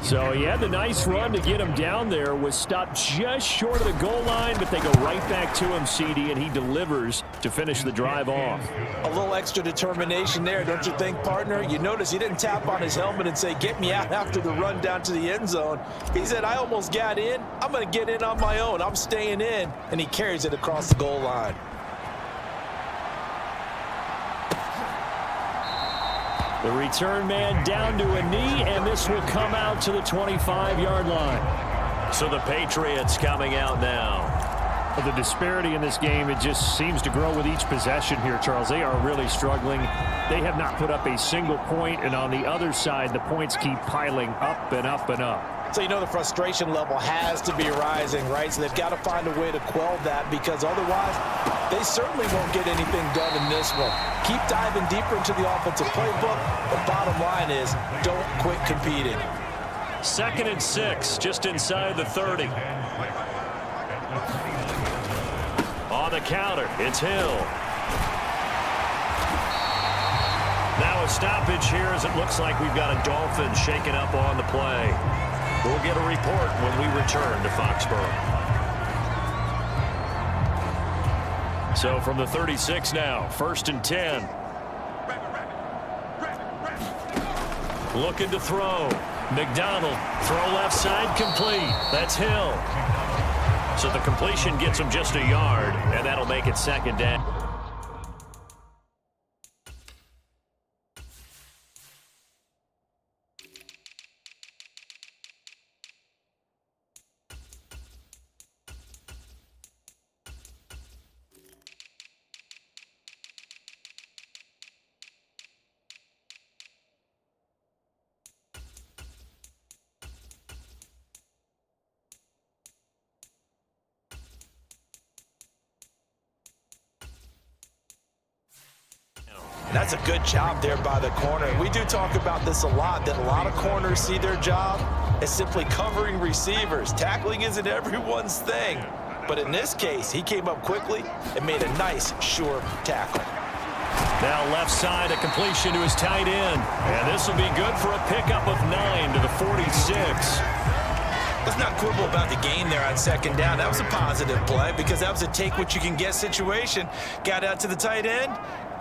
So he had the nice run to get him down there. Was stopped just short of the goal line, but they go right back to him, CD, and he delivers to finish the drive off. A little extra determination there, don't you think, partner? You notice he didn't tap on his helmet and say, get me out after the run down to the end zone. He said, I almost got in. I'm going to get in on my own. I'm staying in. And he carries it across the goal line. The return man down to a knee, and this will come out to the 25-yard line. So the Patriots coming out now. The disparity in this game, it just seems to grow with each possession here, Charles. They are really struggling. They have not put up a single point, and on the other side, the points keep piling up and up and up. So you know the frustration level has to be rising, right? So they've got to find a way to quell that, because otherwise they certainly won't get anything done in this one. Keep diving deeper into the offensive playbook. The bottom line is don't quit competing. 2nd and 6, just inside the 30. On the counter, it's Hill. Now a stoppage here as it looks like we've got a Dolphins shaken up on the play. We'll get a report when we return to Foxborough. So from the 36 now, 1st and 10. Looking to throw. McDonald, throw left side, complete. That's Hill. So the completion gets him just a yard, and that'll make it 2nd down. That's a good job there by the corner. We do talk about this a lot, that a lot of corners see their job as simply covering receivers. Tackling isn't everyone's thing. But in this case, he came up quickly and made a nice, sure tackle. Now left side, a completion to his tight end. And this will be good for a pickup of 9 to the 46. Let's not quibble about the gain there on 2nd down. That was a positive play because that was a take-what-you-can-get situation. Got out to the tight end.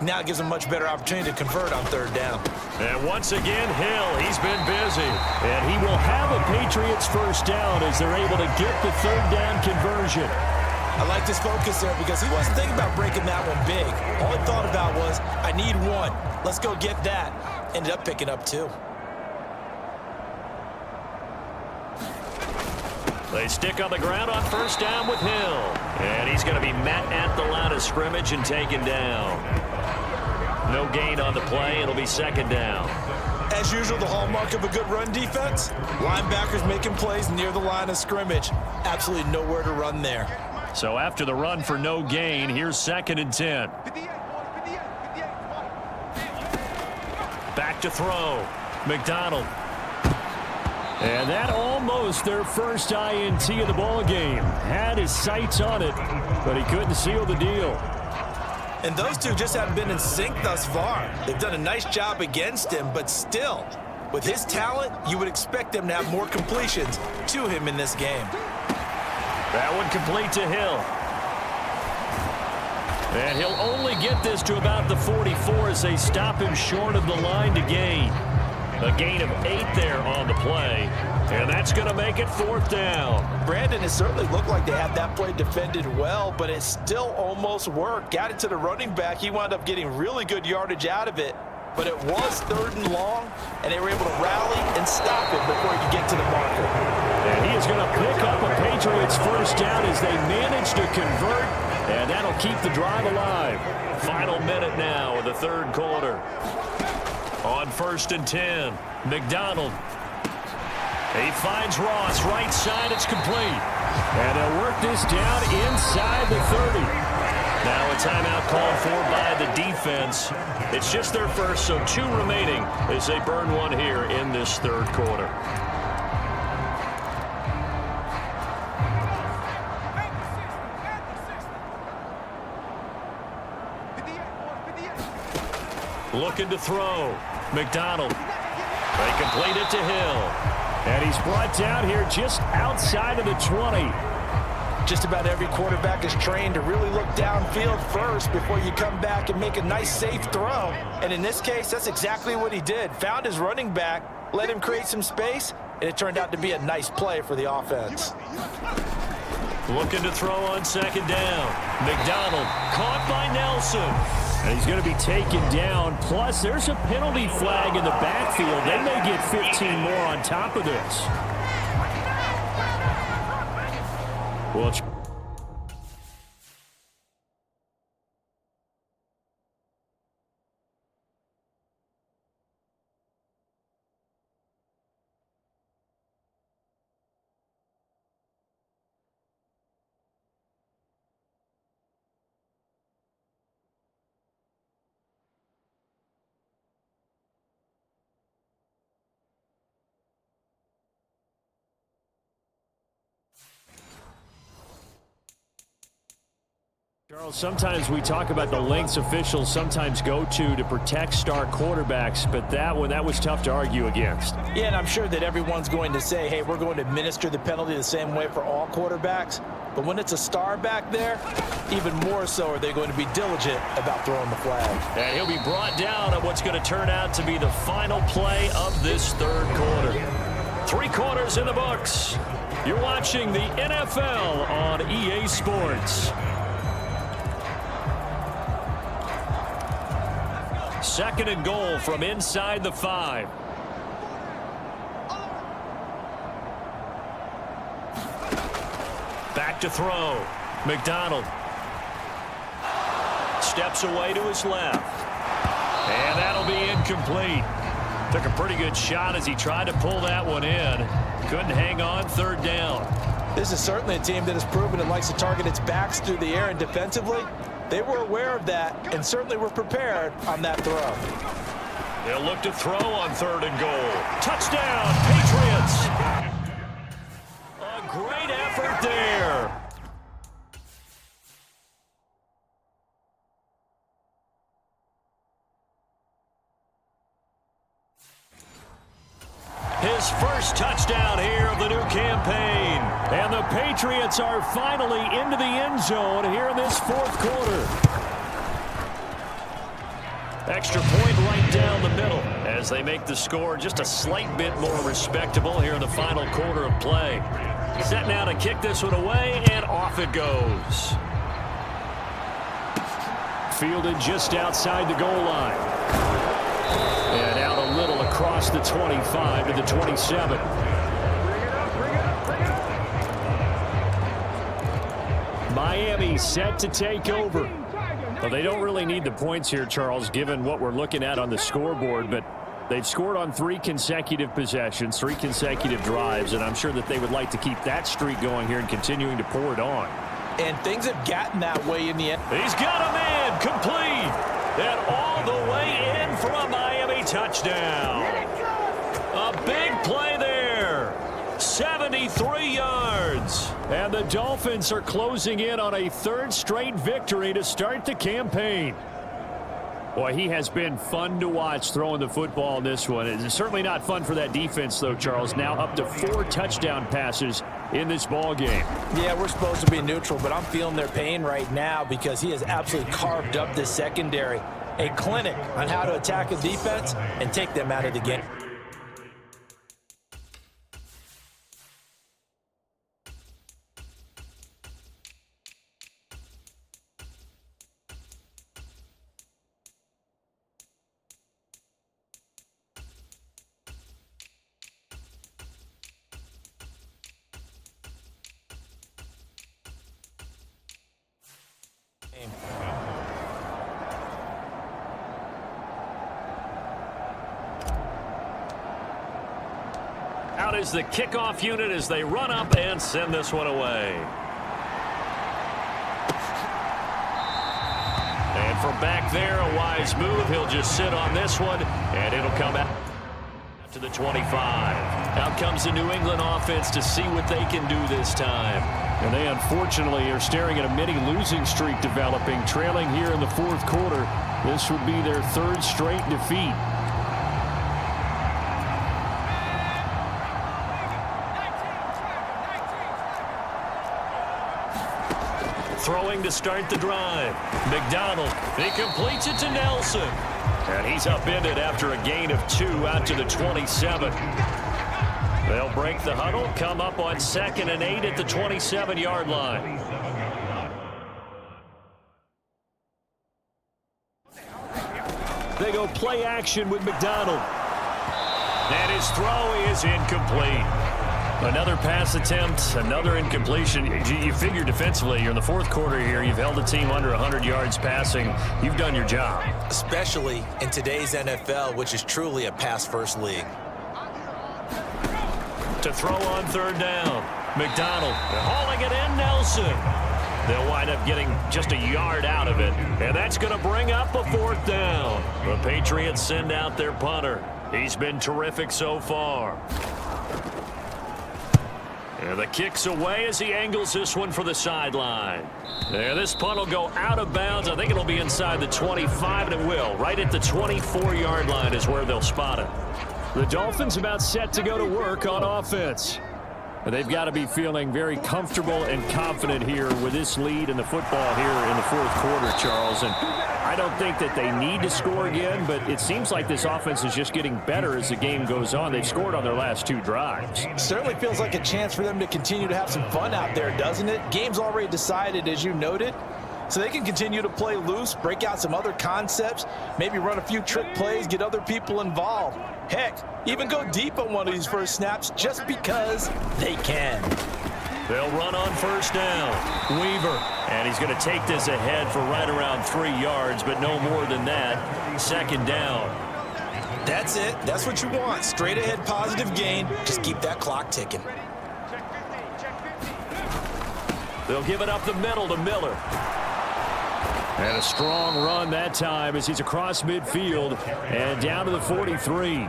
Now it gives him a much better opportunity to convert on 3rd down. And once again, Hill, he's been busy. And he will have a Patriots 1st down as they're able to get the 3rd down conversion. I like this focus there because he wasn't thinking about breaking that one big. All he thought about was, I need 1. Let's go get that. Ended up picking up 2. They stick on the ground on 1st down with Hill. And he's going to be met at the line of scrimmage and taken down. No gain on the play. It'll be 2nd down. As usual, the hallmark of a good run defense, linebackers making plays near the line of scrimmage. Absolutely nowhere to run there. So after the run for no gain, here's 2nd and 10. Back to throw. McDonald. And that almost their first INT of the ball game. Had his sights on it, but he couldn't seal the deal. And those two just haven't been in sync thus far. They've done a nice job against him, but still, with his talent, you would expect them to have more completions to him in this game. That one complete to Hill. And he'll only get this to about the 44 as they stop him short of the line to gain. A gain of 8 there on the play, and that's going to make it 4th down. Brandon, it certainly looked like they had that play defended well, but it still almost worked. Got it to the running back. He wound up getting really good yardage out of it, but it was 3rd and long, and they were able to rally and stop it before he could get to the marker. And he is going to pick up a Patriots 1st down as they manage to convert, and that'll keep the drive alive. Final minute now of the 3rd quarter. On 1st and 10, McDonald. He finds Ross, right side, it's complete. And they'll work this down inside the 30. Now a timeout called for by the defense. It's just their first, so 2 remaining as they burn one here in this 3rd quarter. Looking to throw. McDonald. They complete it to Hill. And he's brought down here just outside of the 20. Just about every quarterback is trained to really look downfield first before you come back and make a nice, safe throw. And in this case, that's exactly what he did. Found his running back, let him create some space, and it turned out to be a nice play for the offense. Looking to throw on 2nd down. McDonald caught by Nelson. And he's going to be taken down. Plus, there's a penalty flag in the backfield. They may get 15 more on top of this. Well, Charles, sometimes we talk about the lengths officials sometimes go to protect star quarterbacks, but that was tough to argue against. Yeah, and I'm sure that everyone's going to say, hey, we're going to administer the penalty the same way for all quarterbacks. But when it's a star back there, even more so are they going to be diligent about throwing the flag. And he'll be brought down on what's going to turn out to be the final play of this third quarter. 3 quarters in the books. You're watching the NFL on EA Sports. Second and goal from inside the 5. Back to throw. McDonald. Steps away to his left. And that'll be incomplete. Took a pretty good shot as he tried to pull that one in. Couldn't hang on, third down. This is certainly a team that has proven it likes to target its backs through the air, and defensively, they were aware of that and certainly were prepared on that throw. They'll look to throw on third and goal. Touchdown, Patriots! A great effort there. His first touchdown here of the new campaign. And the Patriots are finally into the end zone here in this fourth quarter. Extra point right down the middle as they make the score just a slight bit more respectable here in the final quarter of play. Set now to kick this one away, and off it goes. Fielded just outside the goal line. And out a little across the 25 to the 27. Miami set to take over. Well, they don't really need the points here, Charles, given what we're looking at on the scoreboard, but they've scored on 3 consecutive possessions, 3 consecutive drives, and I'm sure that they would like to keep that streak going here and continuing to pour it on. And things have gotten that way in the end. He's got a man complete, and all the way in for a Miami touchdown. A big play there. 73 yards. And the Dolphins are closing in on a 3rd straight victory to start the campaign. Boy, he has been fun to watch throwing the football in this one. It's certainly not fun for that defense, though, Charles. Now up to 4 touchdown passes in this ball game. Yeah, we're supposed to be neutral, but I'm feeling their pain right now because he has absolutely carved up this secondary. A clinic on how to attack a defense and take them out of the game. Out is the kickoff unit as they run up and send this one away. And from back there, a wise move. He'll just sit on this one, and it'll come out to the 25. Out comes the New England offense to see what they can do this time. And they, unfortunately, are staring at a mini losing streak developing, trailing here in the fourth quarter. This would be their 3rd straight defeat. Throwing to start the drive. McDonald, he completes it to Nelson. And he's upended after a gain of 2 out to the 27. They'll break the huddle, come up on 2nd and 8 at the 27-yard line. They go play action with McDonald. And his throw is incomplete. Another pass attempt, another incompletion. You figure defensively, you're in the fourth quarter here. You've held the team under 100 yards passing. You've done your job. Especially in today's NFL, which is truly a pass-first league. To throw on third down. McDonald hauling it in. Nelson. They'll wind up getting just a yard out of it. And that's going to bring up a fourth down. The Patriots send out their punter. He's been terrific so far. And the kick's away as he angles this one for the sideline. There, this punt will go out of bounds. I think it'll be inside the 25, and it will. Right at the 24-yard line is where they'll spot it. The Dolphins about set to go to work on offense. They've got to be feeling very comfortable and confident here with this lead in the football here in the fourth quarter, Charles. And I don't think that they need to score again, but it seems like this offense is just getting better as the game goes on. They've scored on their last 2 drives. Certainly feels like a chance for them to continue to have some fun out there, doesn't it? Game's already decided, as you noted. So they can continue to play loose, break out some other concepts, maybe run a few trick plays, get other people involved. Heck, even go deep on one of these first snaps just because they can. They'll run on first down. Weaver. And he's going to take this ahead for right around 3 yards, but no more than that. Second down. That's it. That's what you want. Straight ahead positive gain. Just keep that clock ticking. They'll give it up the middle to Miller. And a strong run that time as he's across midfield and down to the 43.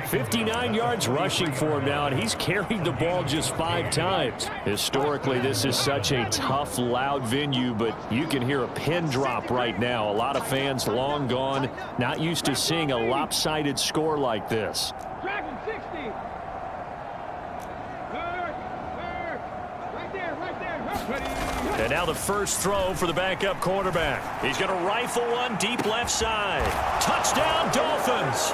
59 yards rushing for him now, and he's carried the ball just 5 times. Historically, this is such a tough, loud venue, but you can hear a pin drop right now. A lot of fans long gone, not used to seeing a lopsided score like this. Dragon 60. And now the first throw for the backup quarterback. He's going to rifle one deep left side. Touchdown, Dolphins.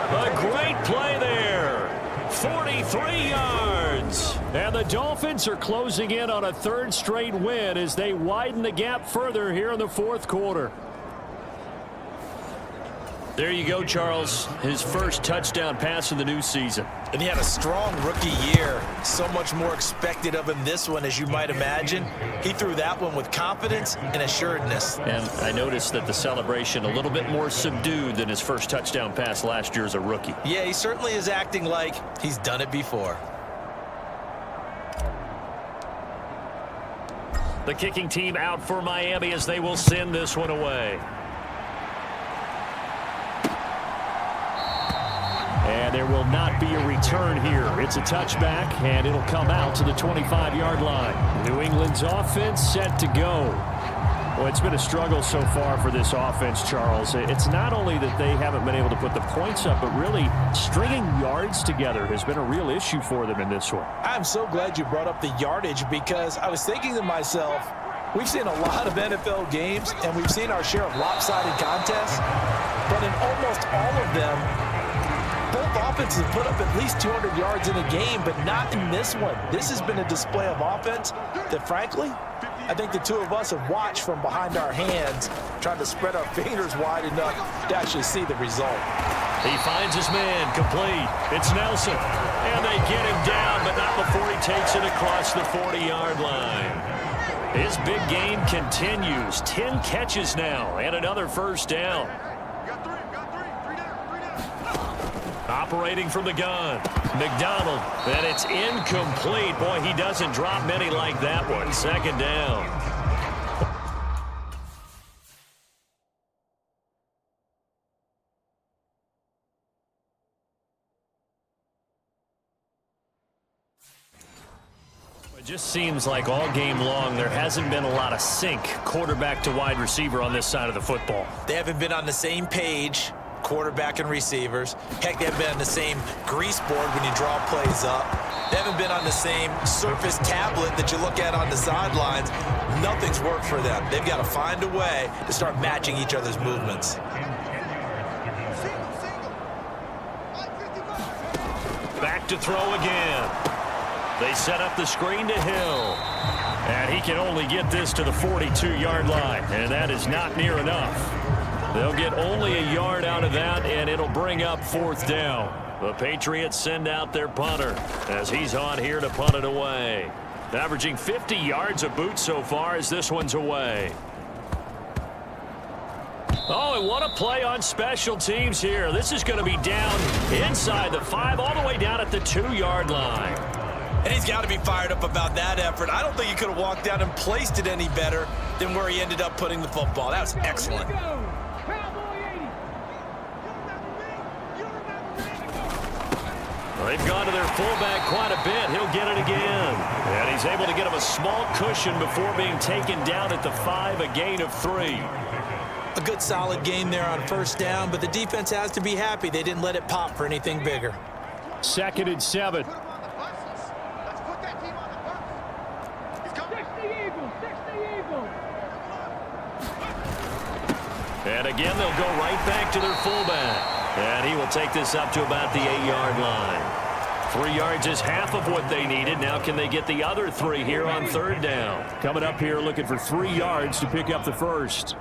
A great play there. 43 yards. And the Dolphins are closing in on a 3rd straight win as they widen the gap further here in the fourth quarter. There you go, Charles. His first touchdown pass of the new season. And he had a strong rookie year. So much more expected of him this one, as you might imagine. He threw that one with confidence and assuredness. And I noticed that the celebration a little bit more subdued than his first touchdown pass last year as a rookie. Yeah, he certainly is acting like he's done it before. The kicking team out for Miami as they will send this one away. And there will not be a return here. It's a touchback, and it'll come out to the 25-yard line. New England's offense set to go. Well, it's been a struggle so far for this offense, Charles. It's not only that they haven't been able to put the points up, but really stringing yards together has been a real issue for them in this one. I'm so glad you brought up the yardage, because I was thinking to myself, we've seen a lot of NFL games, and we've seen our share of lopsided contests, but in almost all of them, both offenses have put up at least 200 yards in a game, but not in this one. This has been a display of offense that, frankly, I think the two of us have watched from behind our hands, trying to spread our fingers wide enough to actually see the result. He finds his man, complete. It's Nelson. And they get him down, but not before he takes it across the 40-yard line. His big game continues. 10 catches now and another first down. Operating from the gun, McDonald, and it's incomplete. Boy, he doesn't drop many like that one. Second down. It just seems like all game long there hasn't been a lot of sync quarterback to wide receiver on this side of the football. They haven't been on the same page, quarterback and receivers. Heck, they haven't been on the same grease board when you draw plays up. They haven't been on the same surface tablet that you look at on the sidelines. Nothing's worked for them. They've got to find a way to start matching each other's movements. Back to throw again. They set up the screen to Hill. And he can only get this to the 42-yard line, and that is not near enough. They'll get only a yard out of that, and it'll bring up 4th down. The Patriots send out their punter as he's on here to punt it away. Averaging 50 yards a boot so far as this one's away. Oh, and what a play on special teams here. This is going to be down inside the 5, all the way down at the 2-yard line. And he's got to be fired up about that effort. I don't think he could have walked down and placed it any better than where he ended up putting the football. That was excellent. They've gone to their fullback quite a bit. He'll get it again. And he's able to get him a small cushion before being taken down at the 5, a gain of 3. A good solid game there on 1st down, but the defense has to be happy they didn't let it pop for anything bigger. 2nd and 7. And again, they'll go right back to their fullback. And he will take this up to about the 8-yard line. 3 yards is half of what they needed. Now can they get the other 3 here on 3rd down? Coming up here looking for 3 yards to pick up the first.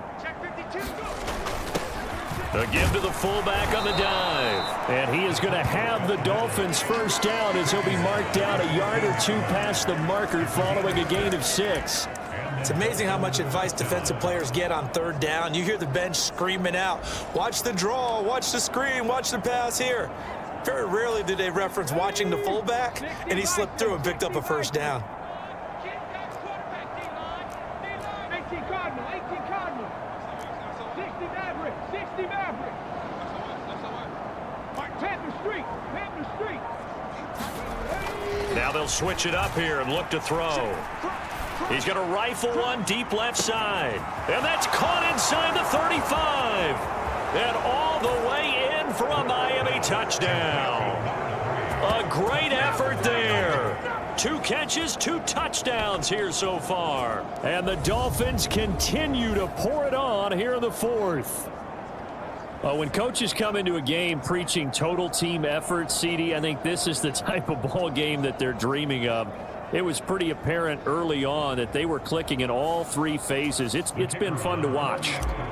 A give to the fullback on the dive. And he is going to have the Dolphins 1st down as he'll be marked down a yard or 2 past the marker following a gain of 6. It's amazing how much advice defensive players get on 3rd down. You hear the bench screaming out, watch the draw, watch the screen, watch the pass here. Very rarely do they reference watching the fullback, and he slipped through and picked up a 1st down. Now they'll switch it up here and look to throw. He's going to rifle one deep left side. And that's caught inside the 35. And all the way in for a Miami touchdown. A great effort there. 2 catches, 2 touchdowns here so far. And the Dolphins continue to pour it on here in the 4th. When coaches come into a game preaching total team effort, CD, I think this is the type of ball game that they're dreaming of. It was pretty apparent early on that they were clicking in all 3 phases. It's been fun to watch.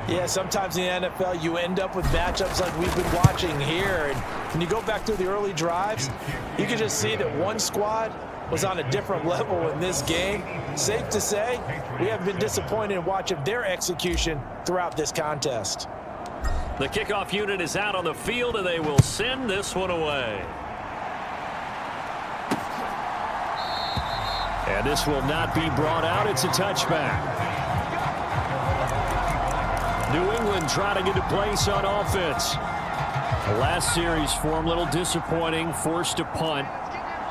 Yeah, sometimes in the NFL you end up with matchups like we've been watching here. And when you go back to the early drives, you can just see that one squad was on a different level in this game. Safe to say, we have been disappointed in watching their execution throughout this contest. The kickoff unit is out on the field, and they will send this one away. And this will not be brought out. It's a touchback. New England trying to get a place on offense. The last series for them, a little disappointing, forced to punt.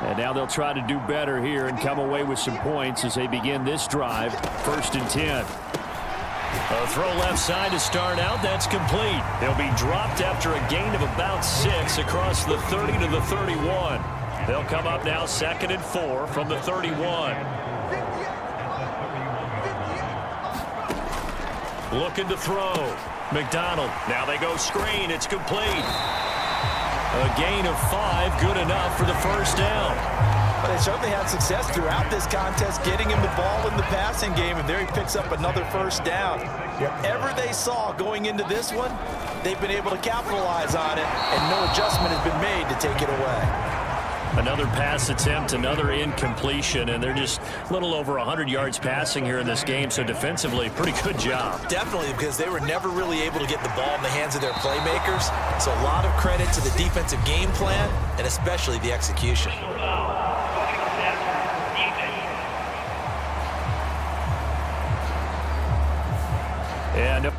And now they'll try to do better here and come away with some points as they begin this drive. 1st and 10. A throw left side to start out. That's complete. They'll be dropped after a gain of about 6 across the 30 to the 31. They'll come up now 2nd and 4 from the 31. Looking to throw. McDonald. Now they go screen. It's complete. A gain of 5. Good enough for the 1st down. But they certainly had success throughout this contest getting him the ball in the passing game, and there he picks up another 1st down. Whatever they saw going into this one, they've been able to capitalize on it, and no adjustment has been made to take it away. Another pass attempt, another incompletion, and they're just a little over 100 yards passing here in this game, so defensively, pretty good job. Definitely, because they were never really able to get the ball in the hands of their playmakers, so a lot of credit to the defensive game plan, and especially the execution. And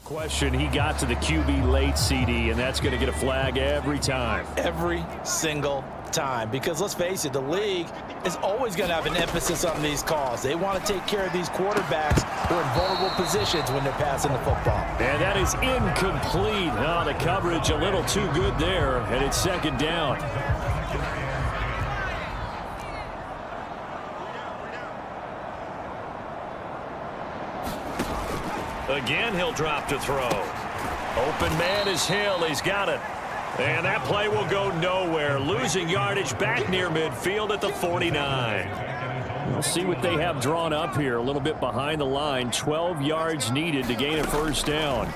question, he got to the QB late, CD, and that's going to get a flag every time. Every single time, because let's face it, the league is always going to have an emphasis on these calls. They want to take care of these quarterbacks who are in vulnerable positions when they're passing the football. And that is incomplete. Oh, the coverage a little too good there, and it's 2nd down. Again, he'll drop to throw. Open man is Hill. He's got it. And that play will go nowhere. Losing yardage back near midfield at the 49. We'll see what they have drawn up here. A little bit behind the line. 12 yards needed to gain a first down.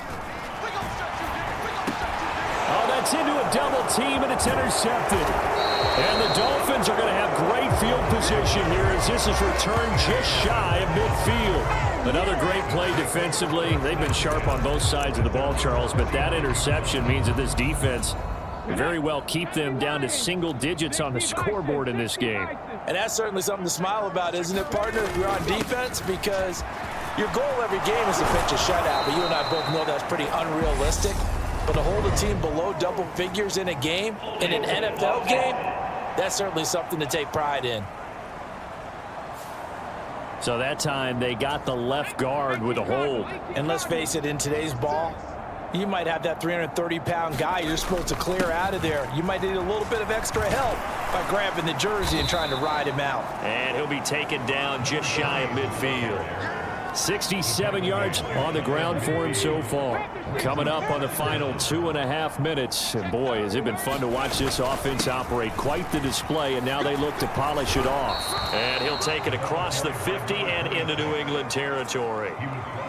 Oh, that's into a double team, and it's intercepted. And the Dolphins are going to have great field position here as this is returned just shy of midfield. Another great play defensively. They've been sharp on both sides of the ball, Charles, but that interception means that this defense very well keep them down to single digits on the scoreboard in this game. And that's certainly something to smile about, isn't it, partner, if you're on defense? Because your goal every game is to pitch a shutout, but you and I both know that's pretty unrealistic. But to hold a team below double figures in a game, in an NFL game, that's certainly something to take pride in. So that time they got the left guard with a hold. And let's face it, in today's ball, you might have that 330-pound guy you're supposed to clear out of there. You might need a little bit of extra help by grabbing the jersey and trying to ride him out. And he'll be taken down just shy of midfield. 67 yards on the ground for him so far. Coming up on the final 2.5 minutes. And boy, has it been fun to watch this offense operate. Quite the display, and now they look to polish it off. And he'll take it across the 50 and into New England territory.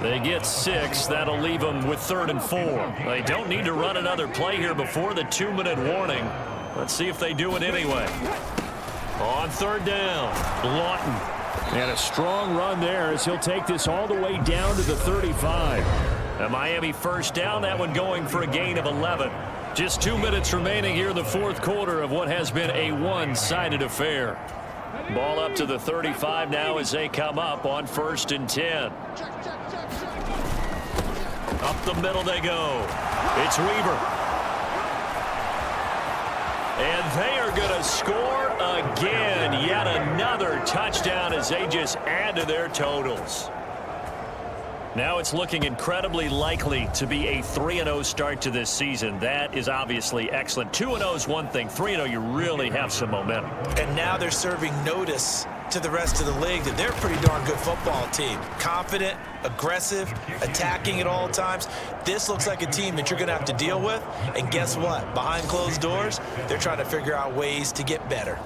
They get 6. That'll leave them with 3rd and 4. They don't need to run another play here before the 2-minute warning. Let's see if they do it anyway. On 3rd down, Lawton. And a strong run there as he'll take this all the way down to the 35. A Miami first down, that one going for a gain of 11. Just 2 minutes remaining here in the 4th quarter of what has been a one-sided affair. Ball up to the 35 now as they come up on 1st and 10. Up the middle they go. It's Weaver. And they are going to score again. Yet another touchdown as they just add to their totals. Now it's looking incredibly likely to be a 3-0 start to this season. That is obviously excellent. 2-0 is one thing. 3-0, you really have some momentum. And now they're serving notice to the rest of the league that they're a pretty darn good football team. Confident, aggressive, attacking at all times. This looks like a team that you're going to have to deal with. And guess what? Behind closed doors, they're trying to figure out ways to get better.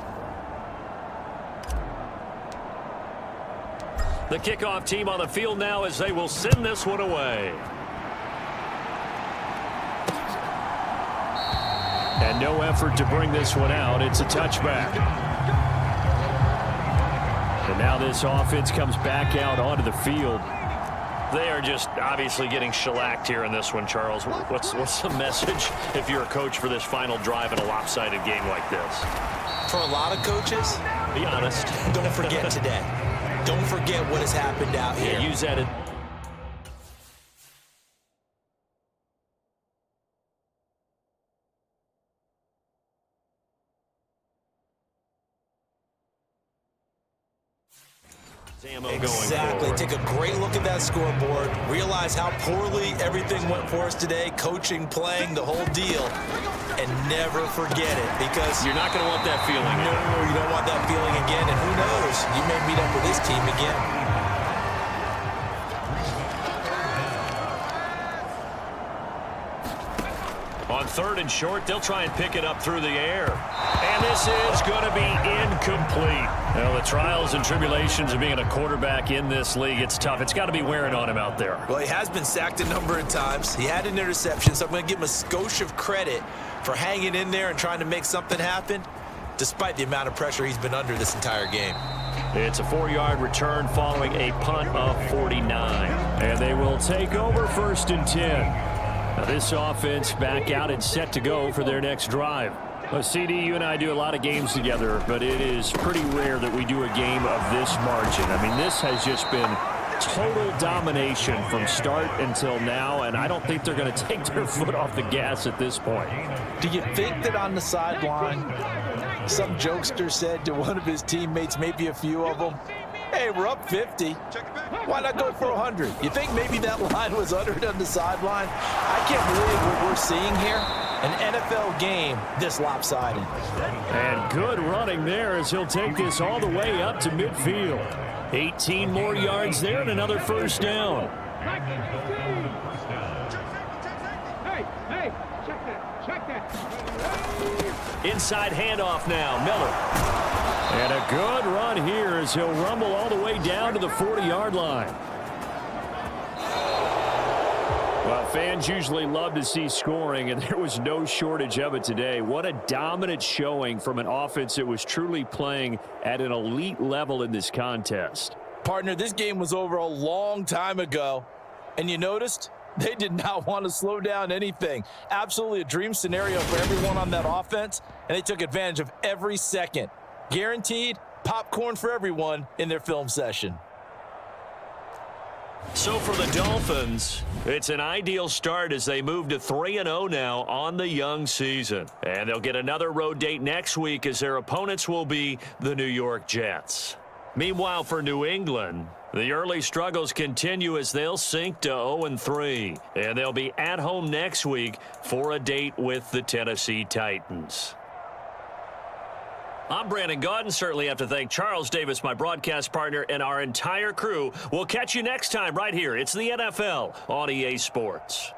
The kickoff team on the field now as they will send this one away. And no effort to bring this one out. It's a touchback. And now this offense comes back out onto the field. They are just obviously getting shellacked here in this one, Charles. What's the message if you're a coach for this final drive in a lopsided game like this? For a lot of coaches, be honest. Don't forget today. Don't forget what has happened out here. Yeah, use that. Exactly. Take a great look at that scoreboard. Realize how poorly everything went for us today. Coaching, playing, the whole deal. And never forget it, because you're not going to want that feeling. No, you don't want that feeling again. And who knows? You may meet up with this team again. On 3rd and short, they'll try and pick it up through the air. And this is going to be incomplete. Well, the trials and tribulations of being a quarterback in this league, it's tough. It's got to be wearing on him out there. Well, he has been sacked a number of times. He had an interception, so I'm going to give him a skosh of credit for hanging in there and trying to make something happen, despite the amount of pressure he's been under this entire game. It's a 4-yard return following a punt of 49. And they will take over 1st and 10. Now this offense back out and set to go for their next drive. Well, CD, you and I do a lot of games together, but it is pretty rare that we do a game of this margin. I mean, this has just been total domination from start until now, and I don't think they're going to take their foot off the gas at this point. Do you think that on the sideline, some jokester said to one of his teammates, maybe a few of them, hey, we're up 50. Why not go for 100? You think maybe that line was uttered on the sideline? I can't believe what we're seeing here. An NFL game this lopsided. And good running there as he'll take this all the way up to midfield. 18 more yards there and another first down. Hey, check that. Inside handoff now, Miller. And a good run here as he'll rumble all the way down to the 40-yard line. Well, fans usually love to see scoring, and there was no shortage of it today. What a dominant showing from an offense that was truly playing at an elite level in this contest. Partner, this game was over a long time ago, and you noticed they did not want to slow down anything. Absolutely a dream scenario for everyone on that offense, and they took advantage of every second. Guaranteed popcorn for everyone in their film session. So for the Dolphins, it's an ideal start as they move to 3-0 now on the young season. And they'll get another road date next week as their opponents will be the New York Jets. Meanwhile, for New England, the early struggles continue as they'll sink to 0-3. And they'll be at home next week for a date with the Tennessee Titans. I'm Brandon Gaudin. Certainly have to thank Charles Davis, my broadcast partner, and our entire crew. We'll catch you next time right here. It's the NFL on EA Sports.